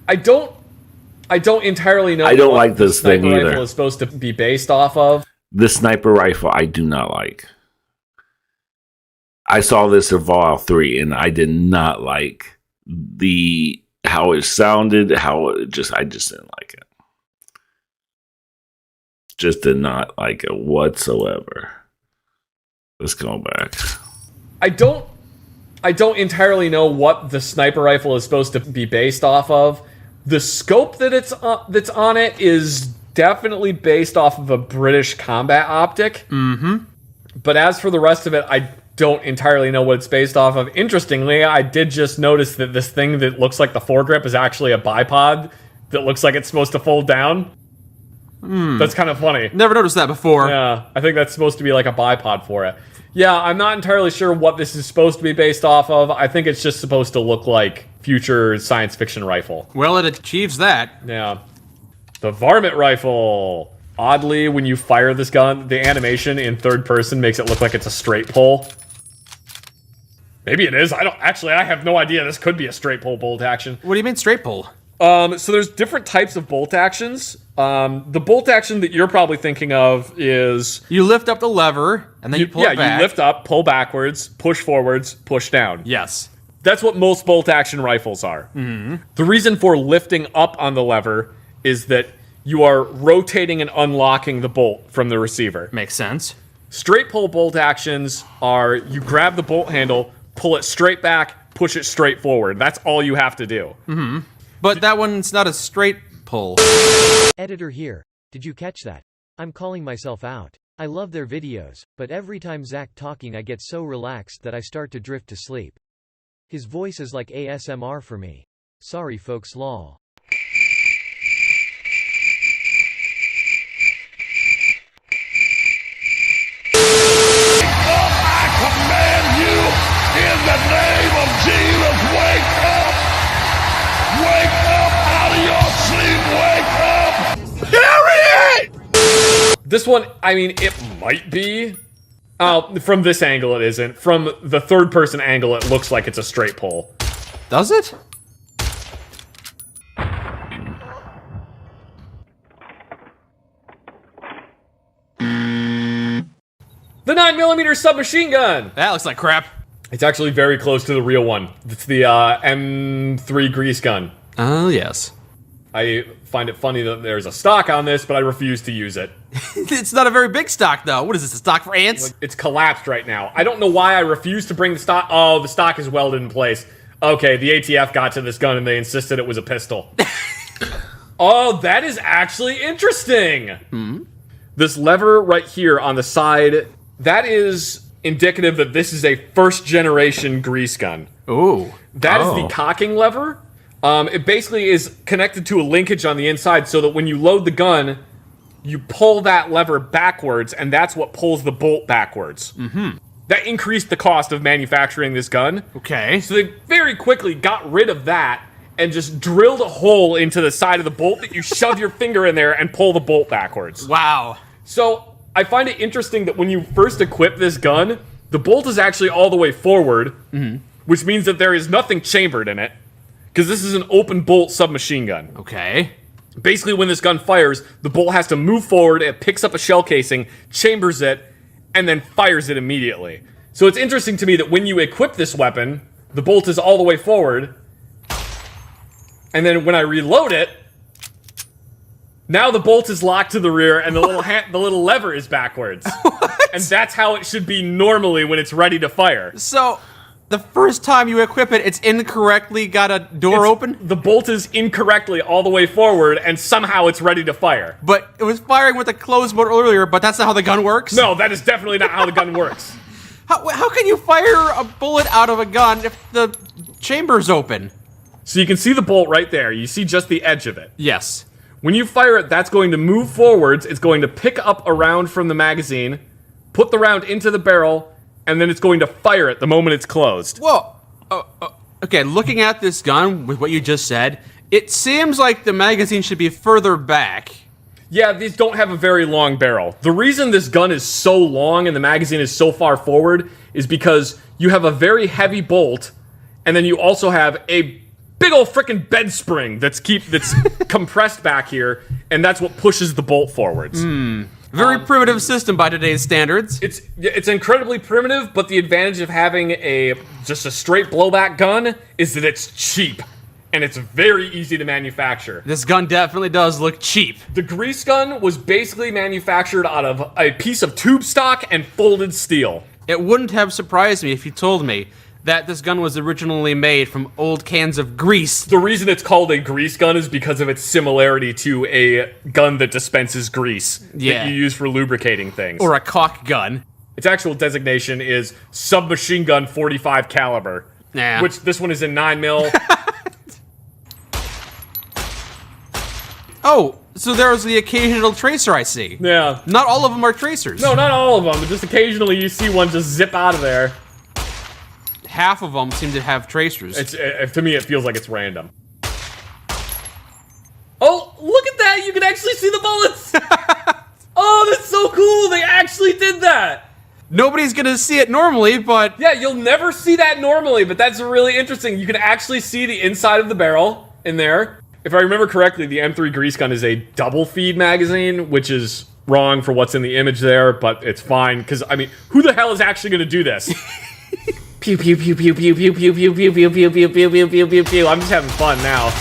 I don't entirely know. I don't like this thing either. either. Rifle is supposed to be based off of. This sniper rifle, I do not like. I saw this in Fallout 3, and I did not like the how it sounded, I just didn't like it. Just did not like it whatsoever. Let's go back. I don't entirely know what the sniper rifle is supposed to be based off of. The scope that's on it is definitely based off of a British combat optic. Mm-hmm. But as for the rest of it, I don't entirely know what it's based off of. Interestingly, I did just notice that this thing that looks like the foregrip is actually a bipod that looks like it's supposed to fold down. That's kind of funny. Never noticed that before. Yeah, I think that's supposed to be like a bipod for it. Yeah, I'm not entirely sure what this is supposed to be based off of. I think it's just supposed to look like future science fiction rifle. Well, it achieves that. Yeah. The varmint rifle. Oddly, when you fire this gun, the animation in third person makes it look like it's a straight pull. Maybe it is. I have no idea. This could be a straight pull bolt action. What do you mean straight pull? So there's different types of bolt actions. The bolt action that you're probably thinking of is... You lift up the lever, and then you pull it back. You lift up, pull backwards, push forwards, push down. Yes. That's what most bolt action rifles are. Mm-hmm. The reason for lifting up on the lever is that you are rotating and unlocking the bolt from the receiver. Makes sense. Straight pull bolt actions are you grab the bolt handle, pull it straight back, push it straight forward. That's all you have to do. Mm-hmm. But that one's not a straight pull. Editor here. Did you catch that? I'm calling myself out. I love their videos, but every time Zach talking I get so relaxed that I start to drift to sleep. His voice is like ASMR for me. Sorry folks, lol. In the name of Jesus, wake up! Wake up out of your sleep, wake up! Period! This one, I mean, it might be. From this angle it isn't. From the third person angle it looks like it's a straight pull. Does it? The 9mm submachine gun! That looks like crap. It's actually very close to the real one. It's the M3 grease gun. Oh, yes. I find it funny that there's a stock on this, but I refuse to use it. It's not a very big stock, though. What is this, a stock for ants? It's collapsed right now. I don't know why I refuse to bring the stock. Oh, the stock is welded in place. Okay, the ATF got to this gun and they insisted it was a pistol. Oh, that is actually interesting. Hmm? This lever right here on the side, that is indicative that this is a first-generation grease gun. Ooh. That is the cocking lever. It basically is connected to a linkage on the inside so that when you load the gun, you pull that lever backwards, and that's what pulls the bolt backwards. Mm-hmm. That increased the cost of manufacturing this gun. Okay. So they very quickly got rid of that and just drilled a hole into the side of the bolt that you shove your finger in there and pull the bolt backwards. Wow. So I find it interesting that when you first equip this gun, the bolt is actually all the way forward, which means that there is nothing chambered in it, because this is an open bolt submachine gun. Okay. Basically, when this gun fires, the bolt has to move forward, it picks up a shell casing, chambers it, and then fires it immediately. So it's interesting to me that when you equip this weapon, the bolt is all the way forward, and then when I reload it, now the bolt is locked to the rear, and the little lever is backwards. And that's how it should be normally when it's ready to fire. So, the first time you equip it, it's incorrectly got a door open? The bolt is incorrectly all the way forward, and somehow it's ready to fire. But it was firing with a closed mode earlier, but that's not how the gun works? No, that is definitely not how the gun works. How can you fire a bullet out of a gun if the chamber's open? So you can see the bolt right there. You see just the edge of it. Yes. When you fire it, that's going to move forwards. It's going to pick up a round from the magazine, put the round into the barrel, and then it's going to fire it the moment it's closed. Whoa. Okay, looking at this gun with what you just said, it seems like the magazine should be further back. Yeah, these don't have a very long barrel. The reason this gun is so long and the magazine is so far forward is because you have a very heavy bolt, and then you also have a big old frickin' bed spring that's compressed back here, and that's what pushes the bolt forwards. Very primitive system by today's standards. It's incredibly primitive, but the advantage of having just a straight blowback gun is that it's cheap. and it's very easy to manufacture. This gun definitely does look cheap. The grease gun was basically manufactured out of a piece of tube stock and folded steel. It wouldn't have surprised me if you told me that this gun was originally made from old cans of grease. The reason it's called a grease gun is because of its similarity to a gun that dispenses grease that you use for lubricating things. Or a caulk gun. Its actual designation is submachine gun 45 caliber, which this one is in 9mm. Oh, so there's the occasional tracer I see. Yeah. Not all of them are tracers. No, not all of them, but just occasionally you see one just zip out of there. Half of them seem to have tracers. To me, it feels like it's random. Oh, look at that! You can actually see the bullets! Oh, that's so cool! They actually did that! Nobody's gonna see it normally, but... Yeah, you'll never see that normally, but that's really interesting. You can actually see the inside of the barrel in there. If I remember correctly, the M3 grease gun is a double feed magazine, which is wrong for what's in the image there, but it's fine, because, I mean, who the hell is actually gonna do this? Pew pew pew pew pew pew pew pew pew pew pew pew pew pew pew pew pew. I'm just having fun now.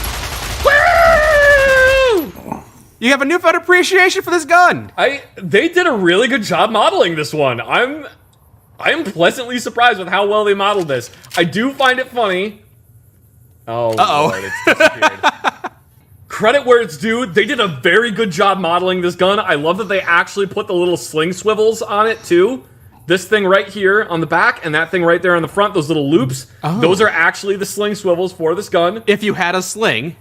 Woo! You have a newfound appreciation for this gun. They did a really good job modeling this one. I'm pleasantly surprised with how well they modeled this. I do find it funny. Oh, Lord, it's disappeared. Credit where it's due. They did a very good job modeling this gun. I love that they actually put the little sling swivels on it too. This thing right here on the back and that thing right there on the front, those little loops, those are actually the sling swivels for this gun. If you had a sling.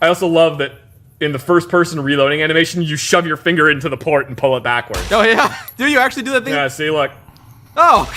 I also love that in the first-person reloading animation, you shove your finger into the port and pull it backwards. Oh, yeah? Do you actually do that thing? Yeah, see, look. Oh.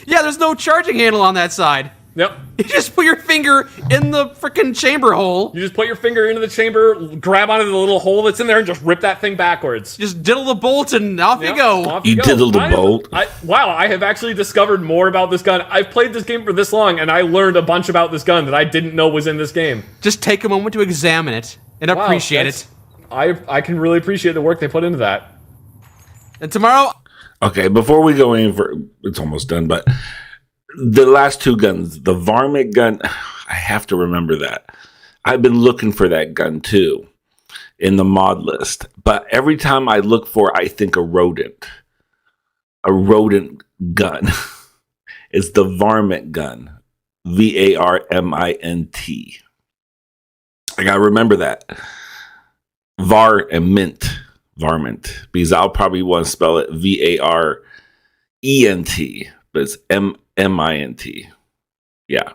Yeah, there's no charging handle on that side. Yep. You just put your finger in the frickin' chamber hole. You just put your finger into the chamber, grab onto the little hole that's in there, and just rip that thing backwards. Just diddle the bolt and off you go. Off You go. diddle the bolt. Wow, I have actually discovered more about this gun. I've played this game for this long, and I learned a bunch about this gun that I didn't know was in this game. Just take a moment to examine it and appreciate it. I can really appreciate the work they put into that. And tomorrow... Okay, before we go in for... It's almost done, but... The last two guns, the varmint gun, I have to remember that. I've been looking for that gun too in the mod list. But every time I look for it, I think a rodent gun. It's the varmint gun. Varmint. I gotta remember that. Var and mint. Varmint. Because I'll probably want to spell it Varent. But it's Mint. Yeah.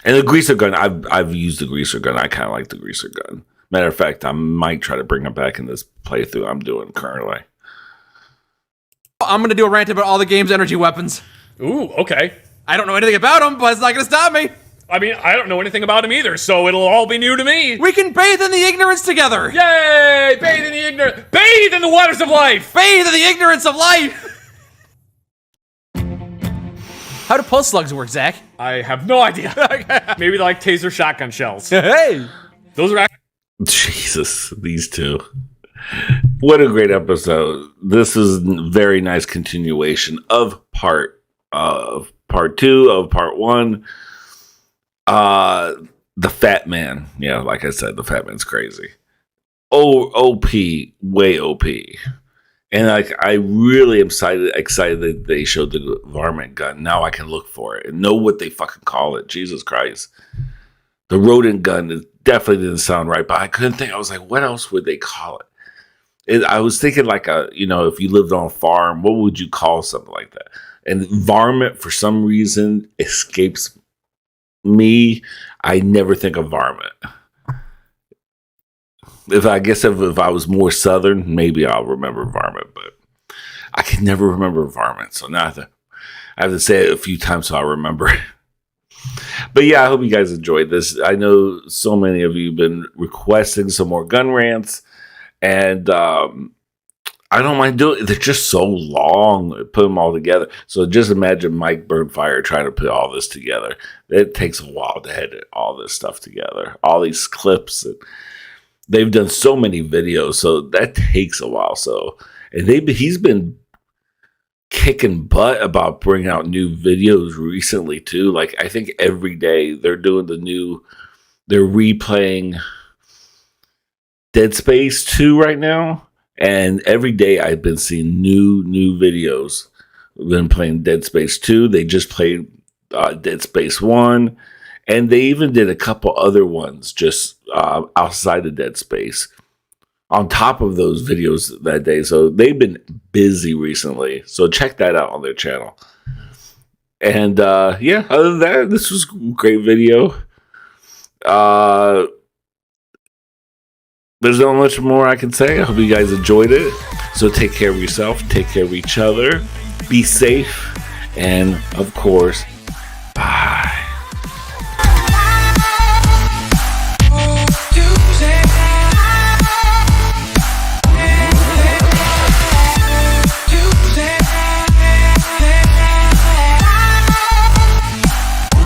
And the greaser gun, I've used the greaser gun. I kind of like the greaser gun. Matter of fact, I might try to bring it back in this playthrough I'm doing currently. I'm gonna do a rant about all the game's energy weapons. Ooh, okay. I don't know anything about them, but it's not gonna stop me. I mean, I don't know anything about him either, so it'll all be new to me. We can bathe in the ignorance together. Yay! Bathe in the ignorant. Bathe in the waters of life. Bathe in the ignorance of life. How do pulse slugs work, Zach? I have no idea. Maybe they're like taser shotgun shells. Hey! Those are actually... Jesus, these two. What a great episode. This is a very nice continuation of part 2 of part 1. The Fat Man. Yeah, like I said, the Fat Man's crazy. OP, way OP. And I really am excited that they showed the varmint gun. Now I can look for it and know what they fucking call it. Jesus Christ. The rodent gun definitely didn't sound right, but I couldn't think. I was like, what else would they call it? I was thinking like if you lived on a farm, what would you call something like that? And varmint, for some reason, escapes me. I never think of varmint. If I was more southern, maybe I'll remember varmint, but I can never remember varmint. So now I have to say it a few times so I remember. But yeah, I hope you guys enjoyed this. I know so many of you have been requesting some more gun rants, and I don't mind doing it. They're just so long. Put them all together. So just imagine Mikeburnfire trying to put all this together. It takes a while to edit all this stuff together. All these clips. And they've done so many videos, so that takes a while. So, and he's been kicking butt about bringing out new videos recently too. Like I think every day they're doing they're replaying Dead Space 2 right now, and every day I've been seeing new videos. We've been playing Dead Space 2. They just played Dead Space 1, and they even did a couple other ones just outside of Dead Space on top of those videos that day. So they've been busy recently. So check that out on their channel. And yeah, other than that, this was a great video. There's not much more I can say. I hope you guys enjoyed it. So take care of yourself, take care of each other, be safe, and of course,